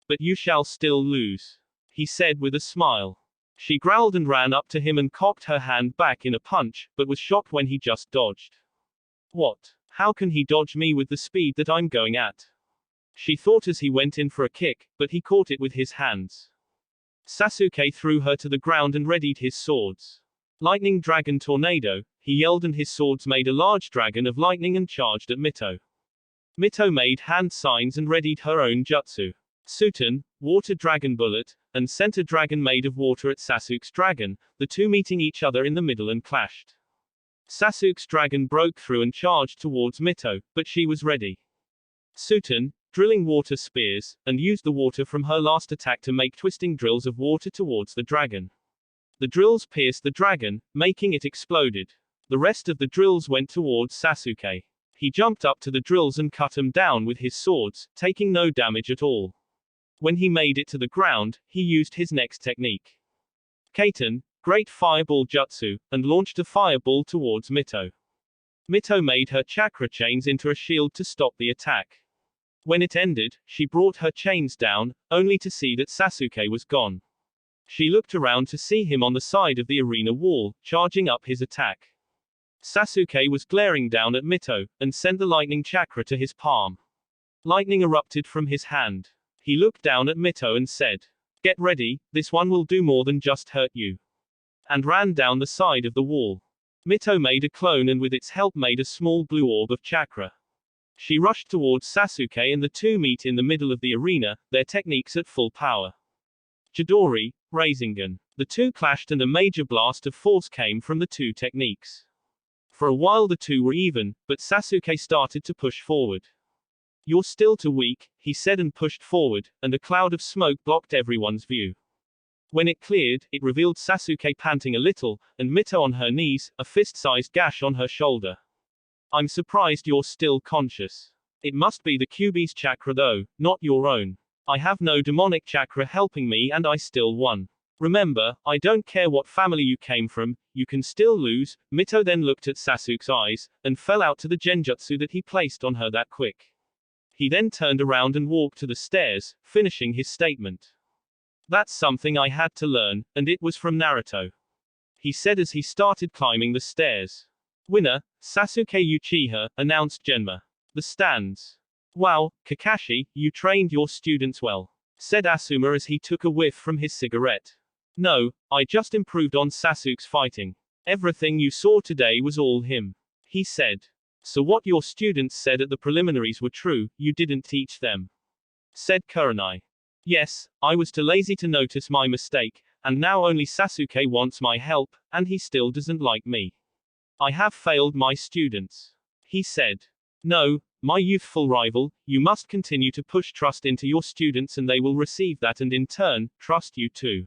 But you shall still lose, he said with a smile. She growled and ran up to him and cocked her hand back in a punch, but was shocked when he just dodged. What? How can he dodge me with the speed that I'm going at? She thought as he went in for a kick, but he caught it with his hands. Sasuke threw her to the ground and readied his swords. Lightning Dragon Tornado, he yelled, and his swords made a large dragon of lightning and charged at Mito. Mito made hand signs and readied her own jutsu. Suton, Water Dragon Bullet, and Center Dragon made of water at Sasuke's dragon, the two meeting each other in the middle and clashed. Sasuke's dragon broke through and charged towards Mito, but she was ready. Suton, drilling water spears, and used the water from her last attack to make twisting drills of water towards the dragon. The drills pierced the dragon, making it exploded. The rest of the drills went towards Sasuke. He jumped up to the drills and cut them down with his swords, taking no damage at all. When he made it to the ground, he used his next technique. Kaiten, Great Fireball Jutsu, and launched a fireball towards Mito. Mito made her chakra chains into a shield to stop the attack. When it ended, she brought her chains down, only to see that Sasuke was gone. She looked around to see him on the side of the arena wall, charging up his attack. Sasuke was glaring down at Mito, and sent the lightning chakra to his palm. Lightning erupted from his hand. He looked down at Mito and said, "Get ready, this one will do more than just hurt you," and ran down the side of the wall. Mito made a clone and with its help made a small blue orb of chakra. She rushed towards Sasuke and the two meet in the middle of the arena, their techniques at full power. Chidori, Rasengan. The two clashed and a major blast of force came from the two techniques. For a while the two were even, but Sasuke started to push forward. "You're still too weak," he said and pushed forward, and a cloud of smoke blocked everyone's view. When it cleared, it revealed Sasuke panting a little, and Mito on her knees, a fist-sized gash on her shoulder. "I'm surprised you're still conscious. It must be the Kyuubi's chakra though, not your own. I have no demonic chakra helping me and I still won. Remember, I don't care what family you came from, you can still lose." Mito then looked at Sasuke's eyes, and fell out to the genjutsu that he placed on her that quick. He then turned around and walked to the stairs, finishing his statement. "That's something I had to learn, and it was from Naruto," he said as he started climbing the stairs. "Winner, Sasuke Uchiha," announced Genma. The stands. "Wow, Kakashi, you trained your students well," said Asuma as he took a whiff from his cigarette. "No, I just improved on Sasuke's fighting. Everything you saw today was all him," he said. "So what your students said at the preliminaries were true, you didn't teach them," said Kurenai. "Yes, I was too lazy to notice my mistake, and now only Sasuke wants my help, and he still doesn't like me. I have failed my students," he said. "No, my youthful rival, you must continue to push trust into your students and they will receive that and in turn, trust you too.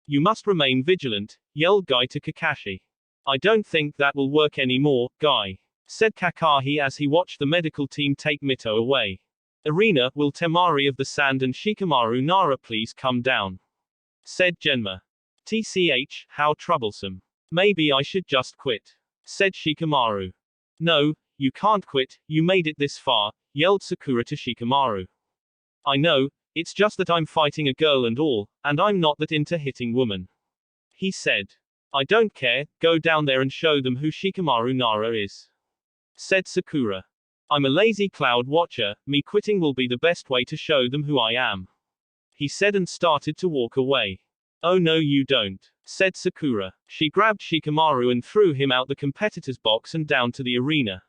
You must remain vigilant," yelled Guy to Kakashi. "I don't think that will work anymore, Guy," said Kakashi as he watched the medical team take Mito away. "Arena, will Temari of the Sand and Shikamaru Nara please come down?" said Genma. "TCH, how troublesome. Maybe I should just quit," said Shikamaru. "No, you can't quit, you made it this far," yelled Sakura to Shikamaru. "I know, it's just that I'm fighting a girl and all, and I'm not that into hitting women," he said. "I don't care, go down there and show them who Shikamaru Nara is," said Sakura. "I'm a lazy cloud watcher, me quitting will be the best way to show them who I am," he said and started to walk away. "Oh no you don't," said Sakura. She grabbed Shikamaru and threw him out the competitor's box and down to the arena.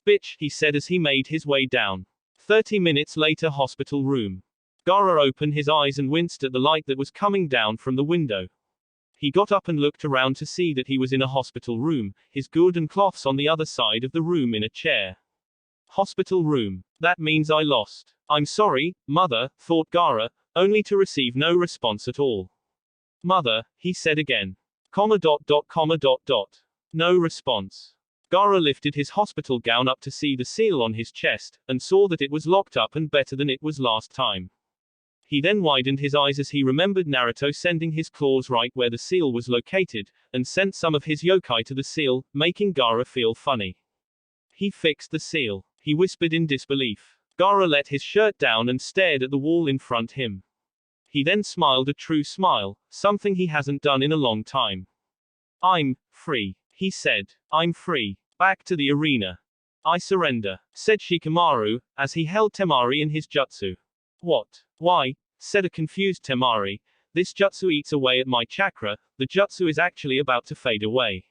"Bitch," he said as he made his way down. 30 minutes later, hospital room. Gaara opened his eyes and winced at the light that was coming down from the window. He got up and looked around to see that he was in a hospital room, his gourd and cloths on the other side of the room in a chair. Hospital room. That means I lost. "I'm sorry, mother," thought Gaara, only to receive no response at all. "Mother," he said again. No response. Gaara lifted his hospital gown up to see the seal on his chest, and saw that it was locked up and better than it was last time. He then widened his eyes as he remembered Naruto sending his claws right where the seal was located, and sent some of his yokai to the seal, making Gaara feel funny. He fixed the seal. He whispered in disbelief. Gaara let his shirt down and stared at the wall in front him. He then smiled a true smile, something he hasn't done in a long time. I'm free, he said. I'm free. Back to the arena. I surrender, said Shikamaru, as he held Temari in his jutsu. What? Why? Said a confused Temari. This jutsu eats away at my chakra, the jutsu is actually about to fade away.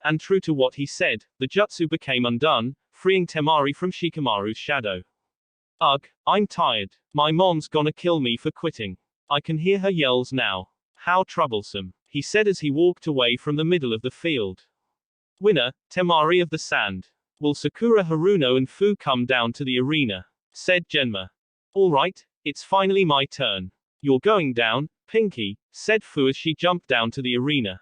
And true to what he said, the jutsu became undone, freeing Temari from Shikamaru's shadow. Ugh, I'm tired. My mom's gonna kill me for quitting. I can hear her yells now. How troublesome, he said as he walked away from the middle of the field. Winner, Temari of the Sand. Will Sakura, Haruno and Fu come down to the arena? Said Genma. Alright, it's finally my turn. You're going down, Pinky, said Fu as she jumped down to the arena.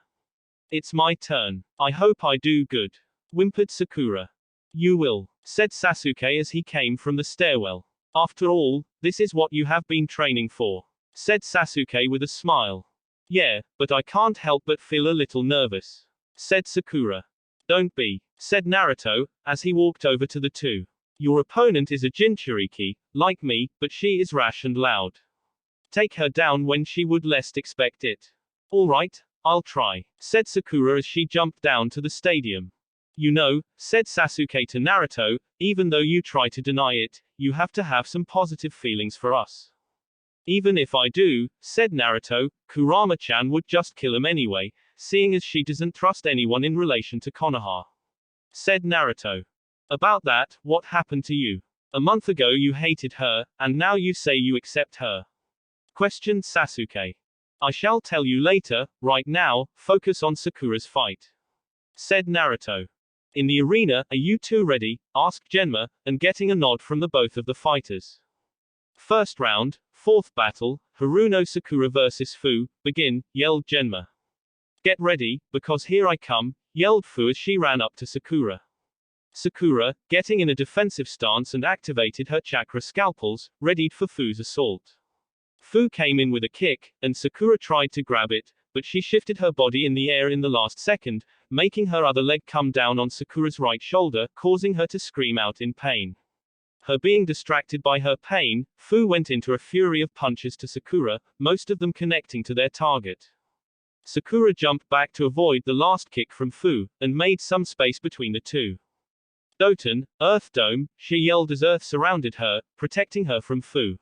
It's my turn. I hope I do good, whimpered Sakura. You will, said Sasuke as he came from the stairwell. After all, this is what you have been training for, said Sasuke with a smile. Yeah, but I can't help but feel a little nervous, said Sakura. Don't be, said Naruto, as he walked over to the two. Your opponent is a Jinchuriki, like me, but she is rash and loud. Take her down when she would least expect it. Alright, I'll try, said Sakura as she jumped down to the stadium. You know, said Sasuke to Naruto, even though you try to deny it, you have to have some positive feelings for us. Even if I do, said Naruto, Kurama-chan would just kill him anyway, seeing as she doesn't trust anyone in relation to Konoha. Said Naruto. About that, what happened to you? A month ago you hated her, and now you say you accept her. Questioned Sasuke. I shall tell you later, right now, focus on Sakura's fight. Said Naruto. In the arena, are you two ready? Asked Genma, and getting a nod from the both of the fighters. First round, fourth battle, Haruno Sakura vs Fu, begin, yelled Genma. Get ready, because here I come, yelled Fu as she ran up to Sakura. Sakura, getting in a defensive stance and activated her chakra scalpels, readied for Fu's assault. Fu came in with a kick, and Sakura tried to grab it, but she shifted her body in the air in the last second, making her other leg come down on Sakura's right shoulder, causing her to scream out in pain. Her being distracted by her pain, Fu went into a fury of punches to Sakura, most of them connecting to their target. Sakura jumped back to avoid the last kick from Fu, and made some space between the two. Doton, Earth Dome, she yelled as Earth surrounded her, protecting her from Fu.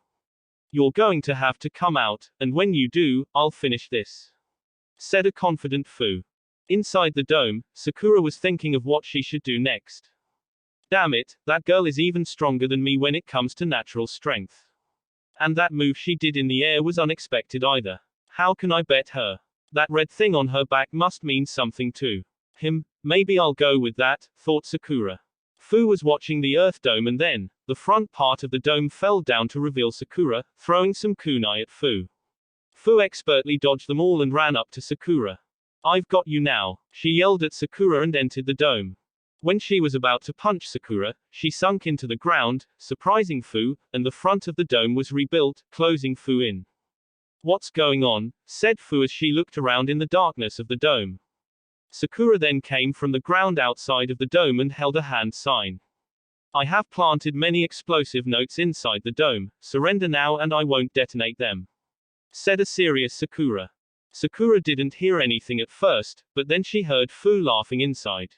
You're going to have to come out, and when you do, I'll finish this, said a confident Fu. Inside the dome, Sakura was thinking of what she should do next. Damn it, that girl is even stronger than me when it comes to natural strength. And that move she did in the air was unexpected either. How can I bet her? That red thing on her back must mean something too. Maybe I'll go with that, thought Sakura. Fu was watching the Earth Dome and then, the front part of the dome fell down to reveal Sakura, throwing some kunai at Fu. Fu expertly dodged them all and ran up to Sakura. I've got you now, she yelled at Sakura and entered the dome. When she was about to punch Sakura, she sunk into the ground, surprising Fu, and the front of the dome was rebuilt, closing Fu in. What's going on? Said Fu as she looked around in the darkness of the dome. Sakura then came from the ground outside of the dome and held a hand sign. I have planted many explosive notes inside the dome, surrender now and I won't detonate them, said a serious Sakura. Sakura didn't hear anything at first, but then she heard Fu laughing inside.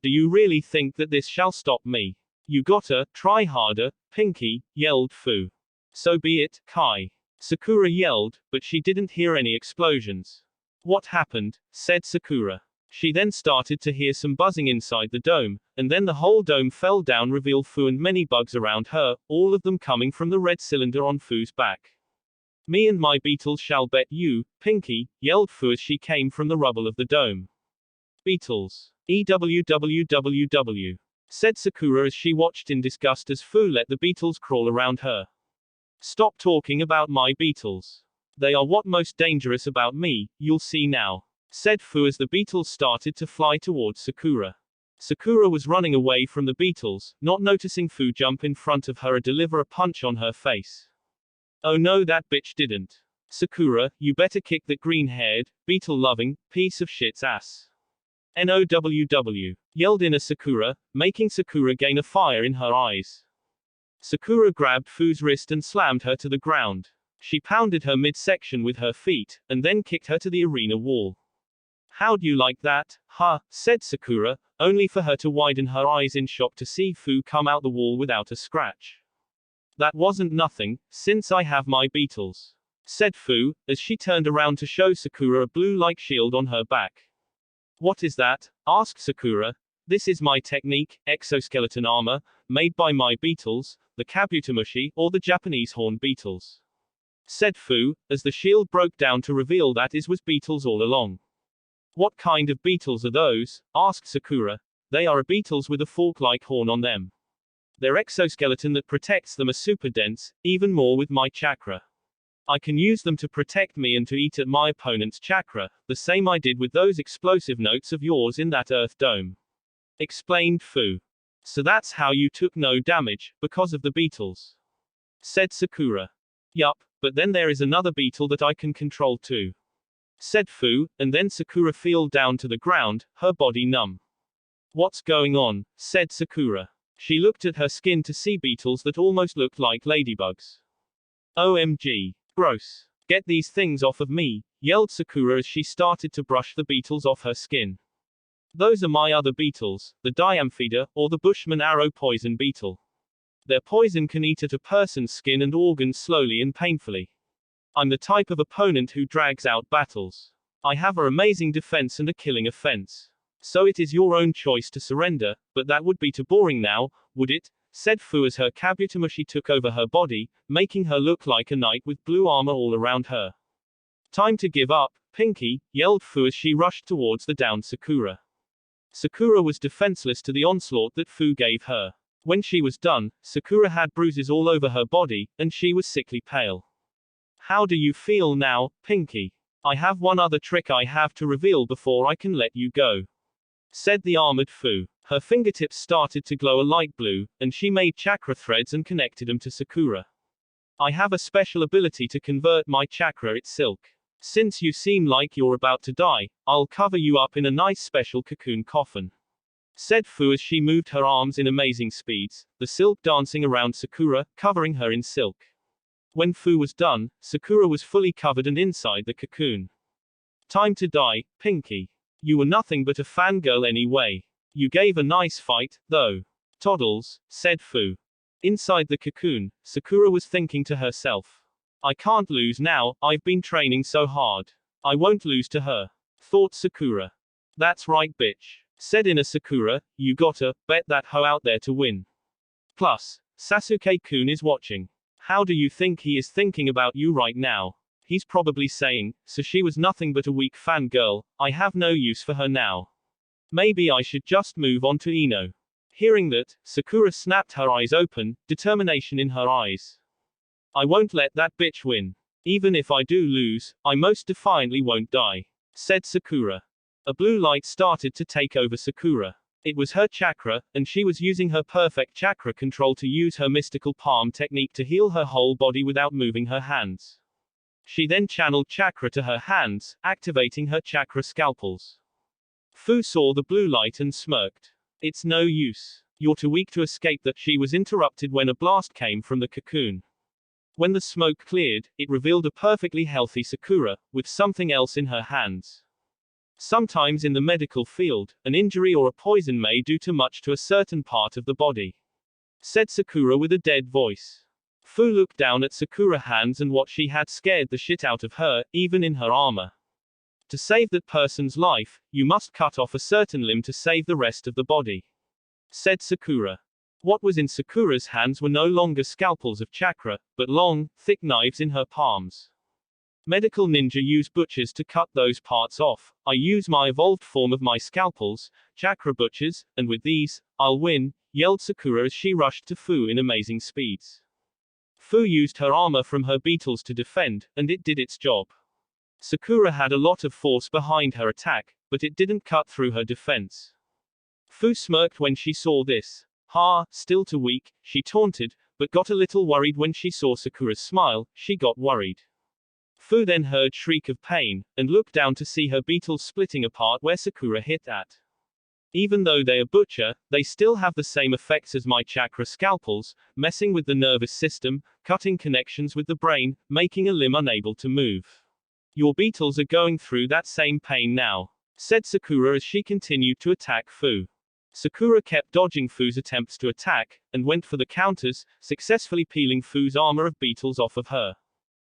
Do you really think that this shall stop me? You gotta, try harder, Pinky, yelled Fu. So be it, Kai. Sakura yelled, but she didn't hear any explosions. What happened? Said Sakura. She then started to hear some buzzing inside the dome, and then the whole dome fell down, reveal Fu and many bugs around her, all of them coming from the red cylinder on Fu's back. Me and my beetles shall bet you, Pinky, yelled Fu as she came from the rubble of the dome. Beetles. EWWWW. Said Sakura as she watched in disgust as Fu let the beetles crawl around her. Stop talking about my beetles. They are what most dangerous about me, you'll see now, said Fu as the beetles started to fly towards Sakura. Sakura was running away from the beetles, not noticing Fu jump in front of her and deliver a punch on her face. Oh no, that bitch didn't. Sakura, you better kick that green-haired, beetle-loving, piece of shit's ass. NOWW, yelled inner Sakura, making Sakura gain a fire in her eyes. Sakura grabbed Fu's wrist and slammed her to the ground. She pounded her midsection with her feet, and then kicked her to the arena wall. How'd you like that, huh? Said Sakura, only for her to widen her eyes in shock to see Fu come out the wall without a scratch. That wasn't nothing, since I have my beetles, said Fu, as she turned around to show Sakura a blue-like shield on her back. What is that? Asked Sakura. This is my technique, exoskeleton armor, made by my beetles, the Kabutamushi, or the Japanese horned beetles, said Fu, as the shield broke down to reveal that it was beetles all along. What kind of beetles are those? Asked Sakura. They are beetles with a fork-like horn on them. Their exoskeleton that protects them are super dense, even more with my chakra. I can use them to protect me and to eat at my opponent's chakra, the same I did with those explosive notes of yours in that earth dome, explained Fu. So that's how you took no damage, because of the beetles, said Sakura. Yup, but then there is another beetle that I can control too, said Fu, and then Sakura fell down to the ground, her body numb. What's going on? Said Sakura. She looked at her skin to see beetles that almost looked like ladybugs. OMG. Gross. Get these things off of me, yelled Sakura as she started to brush the beetles off her skin. Those are my other beetles, the Diamphida, or the Bushman arrow poison beetle. Their poison can eat at a person's skin and organs slowly and painfully. I'm the type of opponent who drags out battles. I have an amazing defense and a killing offense. So it is your own choice to surrender, but that would be too boring now, would it? Said Fu as her Kabutamushi took over her body, making her look like a knight with blue armor all around her. Time to give up, Pinky, yelled Fu as she rushed towards the downed Sakura. Sakura was defenseless to the onslaught that Fu gave her. When she was done, Sakura had bruises all over her body, and she was sickly pale. How do you feel now, Pinky? I have one other trick I have to reveal before I can let you go, said the armored Fu. Her fingertips started to glow a light blue, and she made chakra threads and connected them to Sakura. I have a special ability to convert my chakra into silk. Since you seem like you're about to die, I'll cover you up in a nice special cocoon coffin, said Fu as she moved her arms in amazing speeds, the silk dancing around Sakura, covering her in silk. When Fu was done, Sakura was fully covered and inside the cocoon. Time to die, Pinky. You were nothing but a fangirl anyway. You gave a nice fight, though. Toddles, said Fu. Inside the cocoon, Sakura was thinking to herself. I can't lose now, I've been training so hard. I won't lose to her, thought Sakura. That's right, bitch, said inner Sakura, you gotta bet that hoe out there to win. Plus, Sasuke-kun is watching. How do you think he is thinking about you right now? He's probably saying, so she was nothing but a weak fangirl, I have no use for her now. Maybe I should just move on to Ino. Hearing that, Sakura snapped her eyes open, determination in her eyes. I won't let that bitch win. Even if I do lose, I most defiantly won't die, said Sakura. A blue light started to take over Sakura. It was her chakra, and she was using her perfect chakra control to use her mystical palm technique to heal her whole body without moving her hands. She then channeled chakra to her hands, activating her chakra scalpels. Fu saw the blue light and smirked. It's no use. You're too weak to escape that. She was interrupted when a blast came from the cocoon. When the smoke cleared, it revealed a perfectly healthy Sakura, with something else in her hands. Sometimes in the medical field, an injury or a poison may do too much to a certain part of the body, said Sakura with a dead voice. Fu looked down at Sakura's hands and what she had scared the shit out of her, even in her armor. To save that person's life, you must cut off a certain limb to save the rest of the body, said Sakura. What was in Sakura's hands were no longer scalpels of chakra, but long, thick knives in her palms. Medical ninja use butchers to cut those parts off. I use my evolved form of my scalpels, chakra butchers, and with these, I'll win, yelled Sakura as she rushed to Fu in amazing speeds. Fu used her armor from her beetles to defend, and it did its job. Sakura had a lot of force behind her attack, but it didn't cut through her defense. Fu smirked when she saw this. Ha, still too weak, she taunted, but got a little worried when she saw Sakura's smile. She got worried. Fu then heard shriek of pain, and looked down to see her beetles splitting apart where Sakura hit at. Even though they are butcher, they still have the same effects as my chakra scalpels, messing with the nervous system, cutting connections with the brain, making a limb unable to move. Your beetles are going through that same pain now, said Sakura as she continued to attack Fu. Sakura kept dodging Fu's attempts to attack, and went for the counters, successfully peeling Fu's armor of beetles off of her.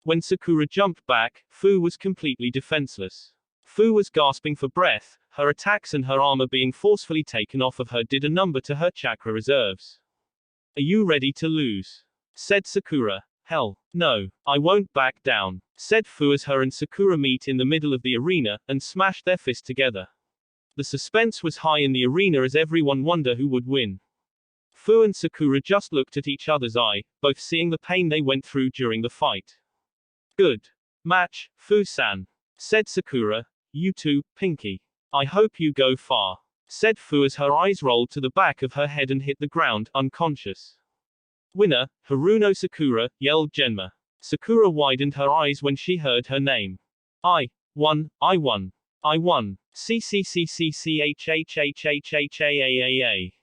When Sakura jumped back, Fu was completely defenseless. Fu was gasping for breath, her attacks and her armor being forcefully taken off of her did a number to her chakra reserves. Are you ready to lose? Said Sakura. Hell, no, I won't back down, said Fu as her and Sakura meet in the middle of the arena, and smashed their fists together. The suspense was high in the arena as everyone wondered who would win. Fu and Sakura just looked at each other's eye, both seeing the pain they went through during the fight. Good match, Fu-san, said Sakura. You too, Pinky. I hope you go far, said Fu as her eyes rolled to the back of her head and hit the ground, unconscious. Winner, Haruno Sakura, yelled Genma. Sakura widened her eyes when she heard her name. I won. I won. CCCCCHHHHHHAAA.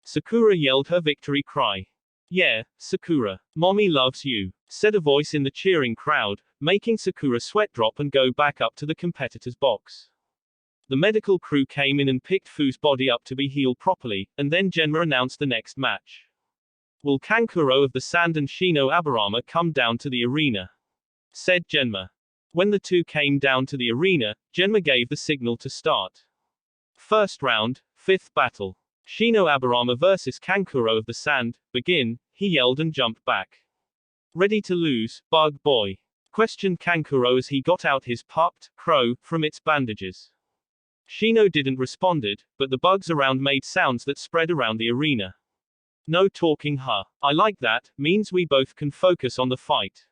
Sakura yelled her victory cry. Yeah, Sakura. Mommy loves you, said a voice in the cheering crowd, making Sakura sweat drop and go back up to the competitor's box. The medical crew came in and picked Fu's body up to be healed properly, and then Genma announced the next match. Will Kankuro of the Sand and Shino Aburama come down to the arena? Said Genma. When the two came down to the arena, Genma gave the signal to start. First round, fifth battle. Shino Aburama vs Kankuro of the Sand, begin, he yelled and jumped back. Ready to lose, bug boy? Questioned Kankuro as he got out his pupped crow from its bandages. Shino didn't responded, but the bugs around made sounds that spread around the arena. No talking, huh? I like that, means we both can focus on the fight.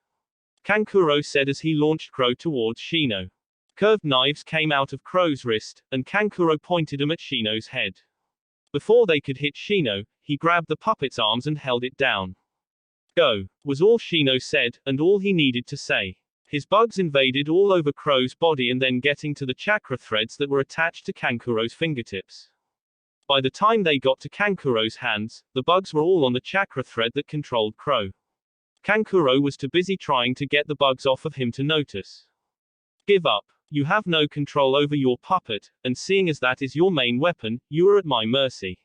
Kankuro said as he launched Crow towards Shino. Curved knives came out of Crow's wrist, and Kankuro pointed them at Shino's head. Before they could hit Shino, he grabbed the puppet's arms and held it down. Go, was all Shino said, and all he needed to say. His bugs invaded all over Crow's body and then getting to the chakra threads that were attached to Kankuro's fingertips. By the time they got to Kankuro's hands, the bugs were all on the chakra thread that controlled Crow. Kankuro was too busy trying to get the bugs off of him to notice. Give up. You have no control over your puppet, and seeing as that is your main weapon, you are at my mercy,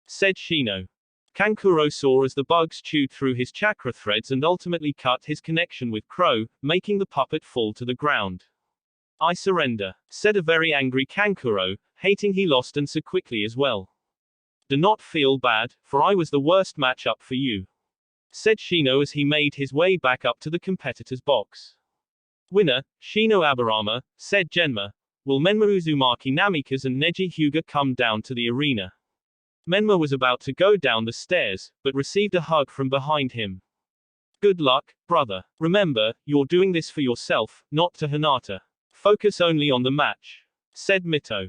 said Shino. Kankuro saw as the bugs chewed through his chakra threads and ultimately cut his connection with Crow, making the puppet fall to the ground. I surrender, said a very angry Kankuro, hating he lost and so quickly as well. Do not feel bad, for I was the worst matchup for you, said Shino as he made his way back up to the competitor's box. Winner, Shino Aburama, said Genma. Will Menma Uzumaki Namikaze and Neji Hyuga come down to the arena? Menma was about to go down the stairs, but received a hug from behind him. Good luck, brother. Remember, you're doing this for yourself, not to Hinata. Focus only on the match, said Mito.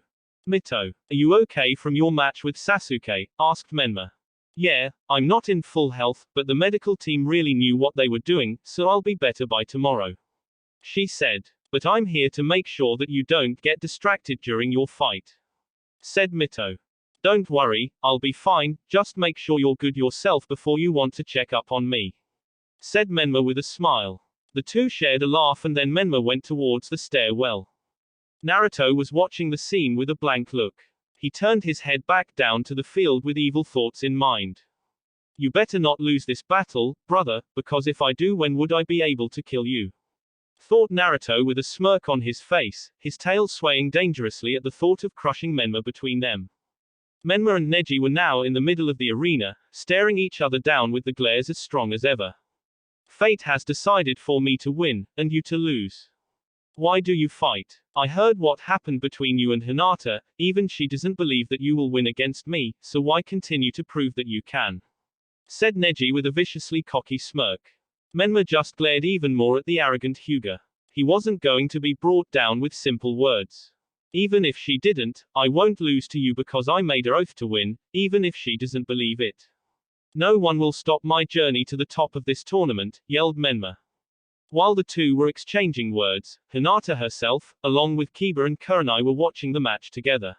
Mito, are you okay from your match with Sasuke? Asked Menma. Yeah, I'm not in full health, but the medical team really knew what they were doing, so I'll be better by tomorrow, she said. But I'm here to make sure that you don't get distracted during your fight, said Mito. Don't worry, I'll be fine, just make sure you're good yourself before you want to check up on me, said Menma with a smile. The two shared a laugh and then Menma went towards the stairwell. Naruto was watching the scene with a blank look. He turned his head back down to the field with evil thoughts in mind. You better not lose this battle, brother, because if I do, when would I be able to kill you? Thought Naruto with a smirk on his face, his tail swaying dangerously at the thought of crushing Menma between them. Menma and Neji were now in the middle of the arena, staring each other down with the glares as strong as ever. Fate has decided for me to win, and you to lose. Why do you fight? I heard what happened between you and Hinata, even she doesn't believe that you will win against me, so why continue to prove that you can? Said Neji with a viciously cocky smirk. Menma just glared even more at the arrogant Hyuga. He wasn't going to be brought down with simple words. Even if she didn't, I won't lose to you because I made an oath to win, even if she doesn't believe it. No one will stop my journey to the top of this tournament, yelled Menma. While the two were exchanging words, Hinata herself, along with Kiba and Kurenai were watching the match together.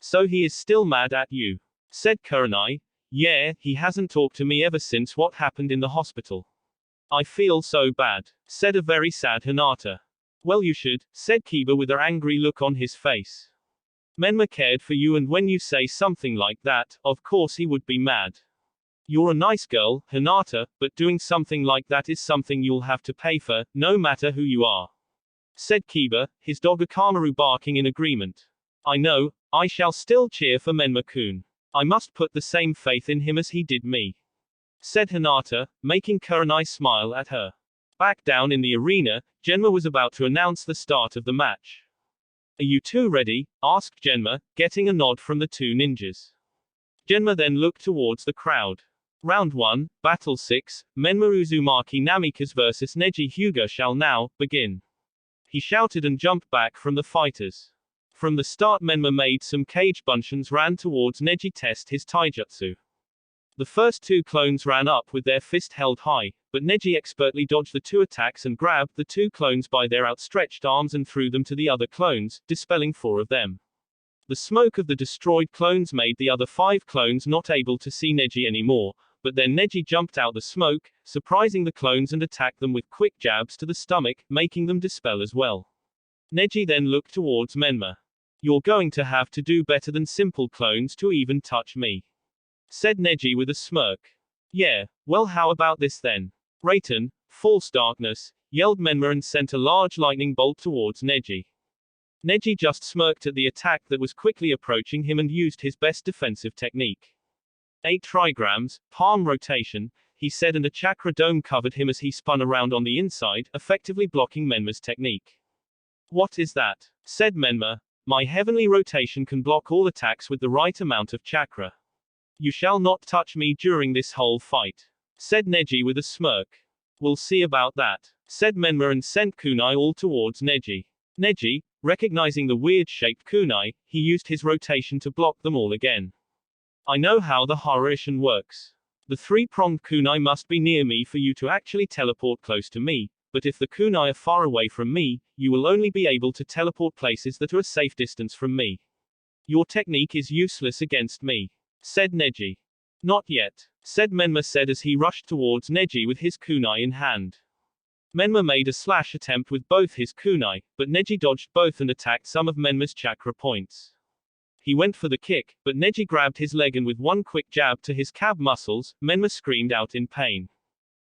So he is still mad at you, said Kurenai. Yeah, he hasn't talked to me ever since what happened in the hospital. I feel so bad, said a very sad Hinata. Well, you should, said Kiba with an angry look on his face. Menma cared for you, and when you say something like that, of course he would be mad. You're a nice girl, Hinata, but doing something like that is something you'll have to pay for, no matter who you are, said Kiba, his dog Akamaru barking in agreement. I know, I shall still cheer for Menma-kun. I must put the same faith in him as he did me, said Hinata, making Kurenai smile at her. Back down in the arena, Genma was about to announce the start of the match. Are you two ready? Asked Genma, getting a nod from the two ninjas. Genma then looked towards the crowd. Round 1, Battle 6, Menma Uzumaki Namikaze vs Neji Hyuga shall now begin. He shouted and jumped back from the fighters. From the start, Menma made some cage bunshin, ran towards Neji test his taijutsu. The first two clones ran up with their fist held high, but Neji expertly dodged the two attacks and grabbed the two clones by their outstretched arms and threw them to the other clones, dispelling 4 of them. The smoke of the destroyed clones made the other 5 clones not able to see Neji anymore, but then Neji jumped out the smoke, surprising the clones and attacked them with quick jabs to the stomach, making them dispel as well. Neji then looked towards Menma. You're going to have to do better than simple clones to even touch me, said Neji with a smirk. Yeah, well, how about this then? Raiton, false darkness, yelled Menma and sent a large lightning bolt towards Neji. Neji just smirked at the attack that was quickly approaching him and used his best defensive technique. 8 trigrams, palm rotation, he said, and a chakra dome covered him as he spun around on the inside, effectively blocking Menma's technique. What is that? Said Menma. My heavenly rotation can block all attacks with the right amount of chakra. You shall not touch me during this whole fight, said Neji with a smirk. We'll see about that, said Menma and sent kunai all towards Neji. Neji, recognizing the weird-shaped kunai, he used his rotation to block them all again. I know how the Haraishin works. The 3-pronged kunai must be near me for you to actually teleport close to me, but if the kunai are far away from me, you will only be able to teleport places that are a safe distance from me. Your technique is useless against me, said Neji. Not yet, said Menma said as he rushed towards Neji with his kunai in hand. Menma made a slash attempt with both his kunai, but Neji dodged both and attacked some of Menma's chakra points. He went for the kick, but Neji grabbed his leg and with one quick jab to his calf muscles, Menma screamed out in pain.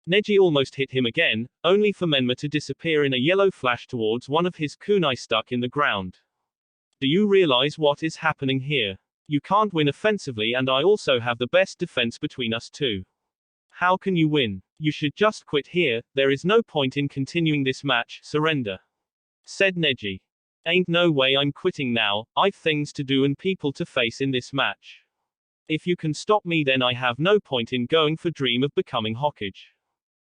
Neji almost hit him again, only for Menma to disappear in a yellow flash towards one of his kunai stuck in the ground. Do you realize what is happening here? You can't win offensively and I also have the best defense between us two. How can you win? You should just quit here, there is no point in continuing this match, surrender, said Neji. Ain't no way I'm quitting now, I've things to do and people to face in this match. If you can stop me then I have no point in going for dream of becoming Hokage.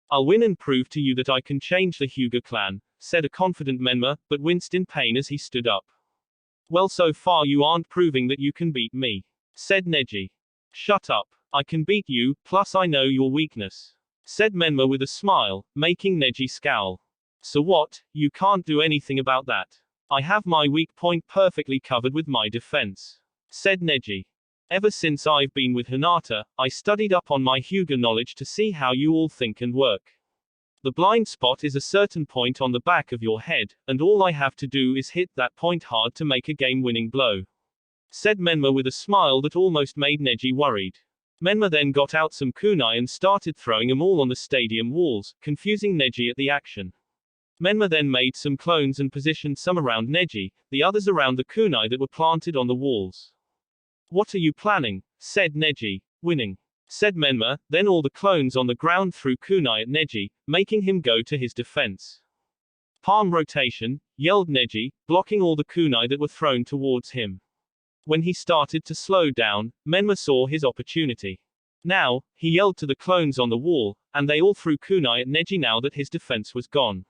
I'll win and prove to you that I can change the Hyuga clan, said a confident Menma, but winced in pain as he stood up. Well, so far you aren't proving that you can beat me, said Neji. Shut up, I can beat you, plus I know your weakness, said Menma with a smile, making Neji scowl. So what, you can't do anything about that? I have my weak point perfectly covered with my defense, said Neji. Ever since I've been with Hinata, I studied up on my Hyuga knowledge to see how you all think and work. The blind spot is a certain point on the back of your head, and all I have to do is hit that point hard to make a game-winning blow, said Menma with a smile that almost made Neji worried. Menma then got out some kunai and started throwing them all on the stadium walls, confusing Neji at the action. Menma then made some clones and positioned some around Neji, the others around the kunai that were planted on the walls. What are you planning? Said Neji. Winning, said Menma, then all the clones on the ground threw kunai at Neji, making him go to his defense. Palm rotation, yelled Neji, blocking all the kunai that were thrown towards him. When he started to slow down, Menma saw his opportunity. Now, he yelled to the clones on the wall, and they all threw kunai at Neji now that his defense was gone.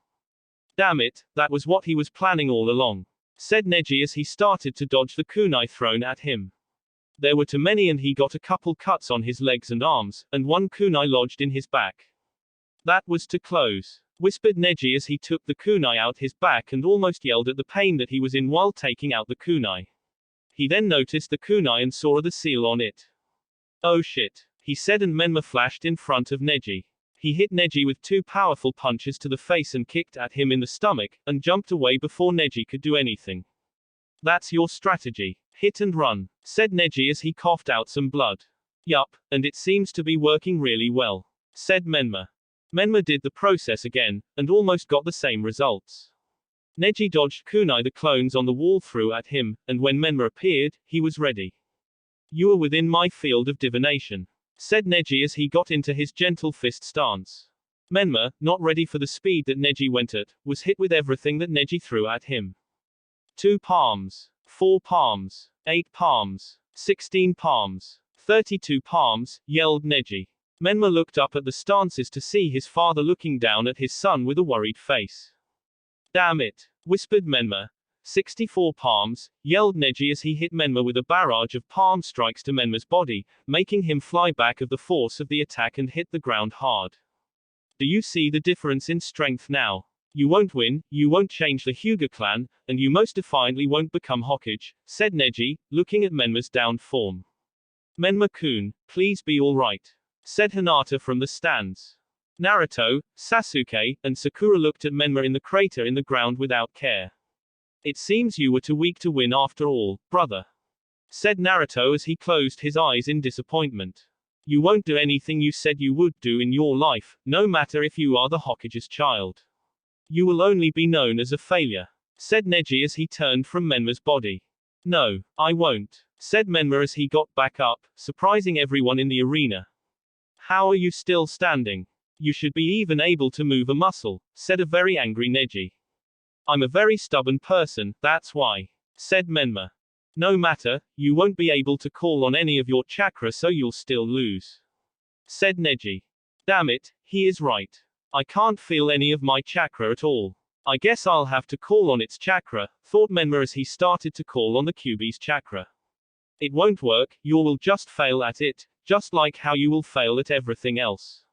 Damn it, that was what he was planning all along, said Neji as he started to dodge the kunai thrown at him. There were too many and he got a couple cuts on his legs and arms, and one kunai lodged in his back. That was too close, whispered Neji as he took the kunai out his back and almost yelled at the pain that he was in while taking out the kunai. He then noticed the kunai and saw the seal on it. Oh shit, he said, and Menma flashed in front of Neji. He hit Neji with 2 powerful punches to the face and kicked at him in the stomach, and jumped away before Neji could do anything. That's your strategy. Hit and run, said Neji as he coughed out some blood. Yup, and it seems to be working really well, said Menma. Menma did the process again, and almost got the same results. Neji dodged kunai the clones on the wall threw at him, and when Menma appeared, he was ready. You are within my field of divination, said Neji as he got into his gentle fist stance. Menma, not ready for the speed that Neji went at, was hit with everything that Neji threw at him. 2 palms, 4 palms, 8 palms, 16 palms, 32 palms, yelled Neji. Menma looked up at the stances to see his father looking down at his son with a worried face. Damn it, whispered Menma. 64 palms, yelled Neji as he hit Menma with a barrage of palm strikes to Menma's body, making him fly back of the force of the attack and hit the ground hard. Do you see the difference in strength now? You won't win, you won't change the Hyuga clan, and you most defiantly won't become Hokage, said Neji, looking at Menma's downed form. Menma-kun, please be alright, said Hinata from the stands. Naruto, Sasuke, and Sakura looked at Menma in the crater in the ground without care. It seems you were too weak to win after all, brother, said Naruto as he closed his eyes in disappointment. You won't do anything you said you would do in your life, no matter if you are the Hokage's child. You will only be known as a failure, said Neji as he turned from Menma's body. No, I won't, said Menma as he got back up, surprising everyone in the arena. How are you still standing? You should be even able to move a muscle, said a very angry Neji. I'm a very stubborn person, that's why, said Menma. No matter, you won't be able to call on any of your chakra, so you'll still lose, said Neji. Damn it, he is right. I can't feel any of my chakra at all. I guess I'll have to call on its chakra, thought Menma as he started to call on the Kyuubi's chakra. It won't work, you will just fail at it, just like how you will fail at everything else.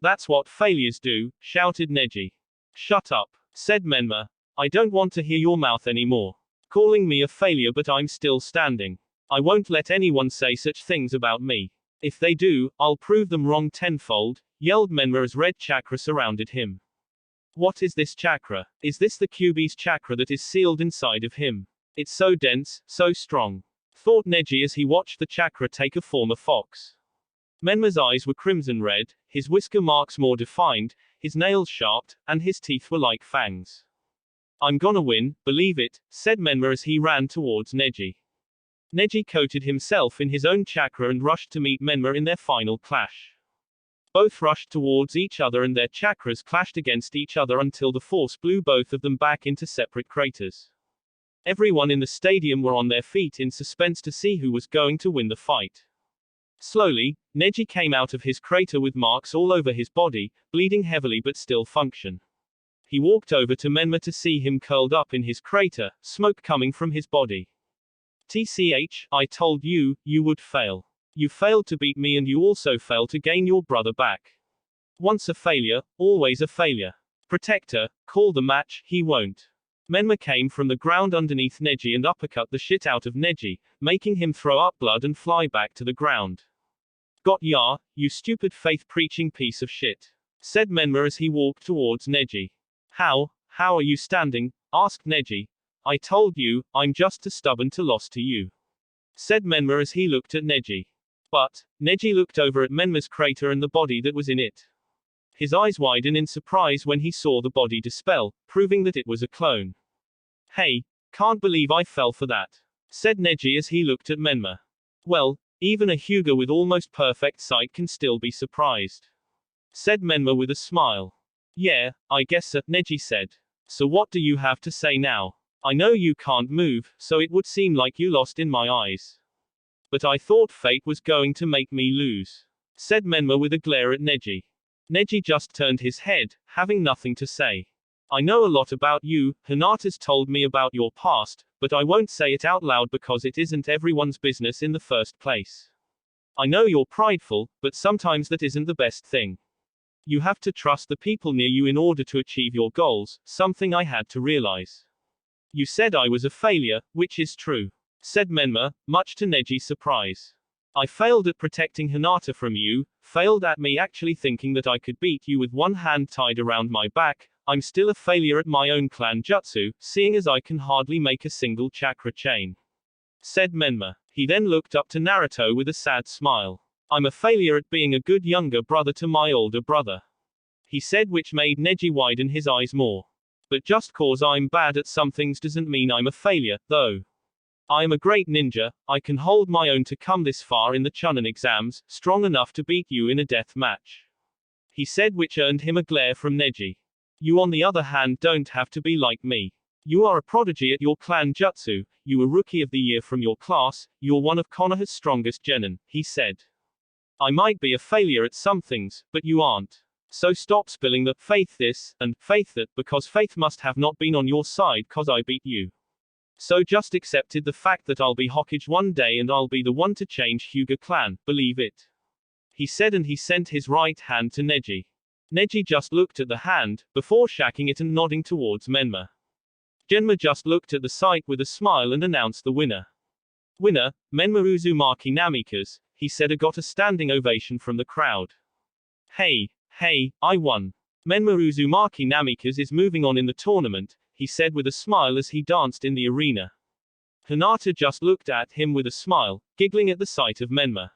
That's what failures do, shouted Neji. Shut up, said Menma. I don't want to hear your mouth anymore. Calling me a failure, but I'm still standing. I won't let anyone say such things about me. If they do, I'll prove them wrong tenfold, yelled Menma as red chakra surrounded him. What is this chakra? Is this the Kyuubi's chakra that is sealed inside of him? It's so dense, so strong, thought Neji as he watched the chakra take a form of fox. Menma's eyes were crimson red, his whisker marks more defined, his nails sharp, and his teeth were like fangs. I'm gonna win, believe it, said Menma as he ran towards Neji. Neji coated himself in his own chakra and rushed to meet Menma in their final clash. Both rushed towards each other and their chakras clashed against each other until the force blew both of them back into separate craters. Everyone in the stadium were on their feet in suspense to see who was going to win the fight. Slowly, Neji came out of his crater with marks all over his body, bleeding heavily but still function. He walked over to Menma to see him curled up in his crater, smoke coming from his body. TCH, I told you, you would fail. You failed to beat me and you also failed to gain your brother back. Once a failure, always a failure. Protector, call the match, he won't. Menma came from the ground underneath Neji and uppercut the shit out of Neji, making him throw up blood and fly back to the ground. Got ya, you stupid faith-preaching piece of shit, said Menma as he walked towards Neji. How are you standing? Asked Neji. I told you, I'm just too stubborn to lose to you, said Menma as he looked at Neji. But, Neji looked over at Menma's crater and the body that was in it. His eyes widened in surprise when he saw the body dispel, proving that it was a clone. Hey, can't believe I fell for that, said Neji as he looked at Menma. Well, even a Hyuga with almost perfect sight can still be surprised, said Menma with a smile. Yeah, I guess so, Neji said. So what do you have to say now? I know you can't move, so it would seem like you lost in my eyes. But I thought fate was going to make me lose, said Menma with a glare at Neji. Neji just turned his head, having nothing to say. I know a lot about you, Hinata's told me about your past, but I won't say it out loud because it isn't everyone's business in the first place. I know you're prideful, but sometimes that isn't the best thing. You have to trust the people near you in order to achieve your goals, something I had to realize. You said I was a failure, which is true, said Menma, much to Neji's surprise. I failed at protecting Hinata from you, failed at me actually thinking that I could beat you with one hand tied around my back. I'm still a failure at my own clan jutsu, seeing as I can hardly make a single chakra chain, said Menma. He then looked up to Naruto with a sad smile. I'm a failure at being a good younger brother to my older brother, he said, which made Neji widen his eyes more. But just cause I'm bad at some things doesn't mean I'm a failure, though. I am a great ninja, I can hold my own to come this far in the Chunin exams, strong enough to beat you in a death match, he said, which earned him a glare from Neji. You on the other hand don't have to be like me. You are a prodigy at your clan jutsu, you were rookie of the year from your class, you're one of Konoha's strongest genin, he said. I might be a failure at some things, but you aren't. So stop spilling the faith this, and faith that, because faith must have not been on your side cause I beat you. So just accepted the fact that I'll be Hokage one day and I'll be the one to change Hyuga clan, believe it, he said, and he sent his right hand to Neji. Neji just looked at the hand, before shaking it and nodding towards Menma. Genma just looked at the sight with a smile and announced the winner. Winner, Menma Uzumaki Namikaze, he said, and got a standing ovation from the crowd. Hey, I won. Menma Uzumaki Namikaze is moving on in the tournament, he said with a smile as he danced in the arena. Hinata just looked at him with a smile, giggling at the sight of Menma.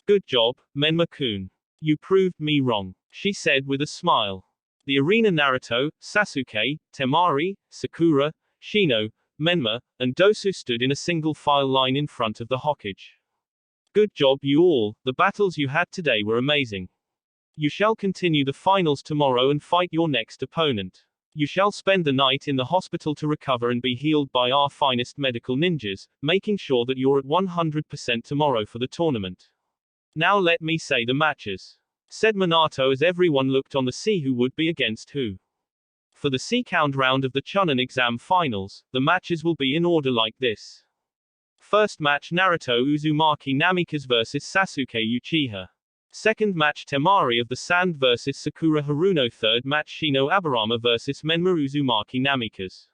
Good job, Menma-kun. You proved me wrong, she said with a smile. The arena Naruto, Sasuke, Temari, Sakura, Shino, Menma, and Dosu stood in a single file line in front of the Hokage. Good job you all, the battles you had today were amazing. You shall continue the finals tomorrow and fight your next opponent. You shall spend the night in the hospital to recover and be healed by our finest medical ninjas, making sure that you're at 100% tomorrow for the tournament. Now let me say the matches, said Minato as everyone looked on to see who would be against who. For the C-count round of the Chunin exam finals, the matches will be in order like this. First match Naruto Uzumaki Namikaze vs Sasuke Uchiha. Second match Temari of the Sand vs Sakura Haruno. Third match Shino Aburama vs Menma Uzumaki Namikaze.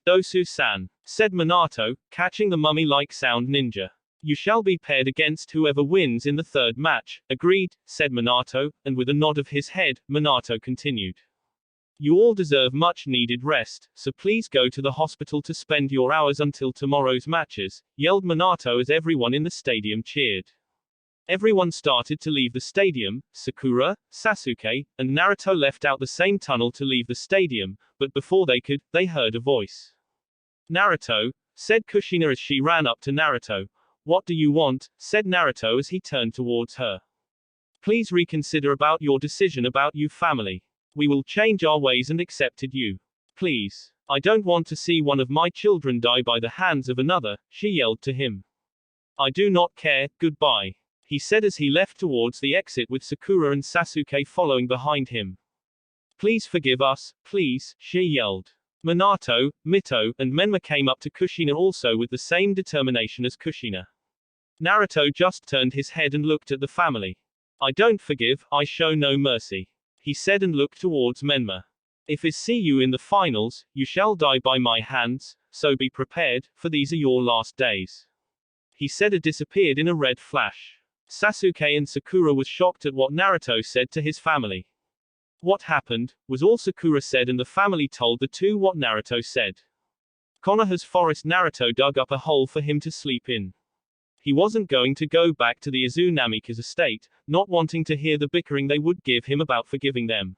Dosu-san, said Minato, catching the mummy-like sound ninja. You shall be paired against whoever wins in the third match. Agreed, said Minato, and with a nod of his head, Minato continued. You all deserve much needed rest, so please go to the hospital to spend your hours until tomorrow's matches, yelled Minato as everyone in the stadium cheered. Everyone started to leave the stadium. Sakura, Sasuke, and Naruto left out the same tunnel to leave the stadium, but before they could, they heard a voice. Naruto, said Kushina as she ran up to Naruto. What do you want? Said Naruto as he turned towards her. Please reconsider about your decision about you family. We will change our ways and accepted you. Please. I don't want to see one of my children die by the hands of another, she yelled to him. I do not care, goodbye, he said as he left towards the exit with Sakura and Sasuke following behind him. Please forgive us, please, she yelled. Minato, Mito, and Menma came up to Kushina also with the same determination as Kushina. Naruto just turned his head and looked at the family. I don't forgive, I show no mercy, he said and looked towards Menma. If I see you in the finals, you shall die by my hands, so be prepared, for these are your last days, he said and disappeared in a red flash. Sasuke and Sakura was shocked at what Naruto said to his family. What happened, was all Sakura said, and the family told the two what Naruto said. Konoha's forest. Naruto dug up a hole for him to sleep in. He wasn't going to go back to the Uzumaka's estate, not wanting to hear the bickering they would give him about forgiving them.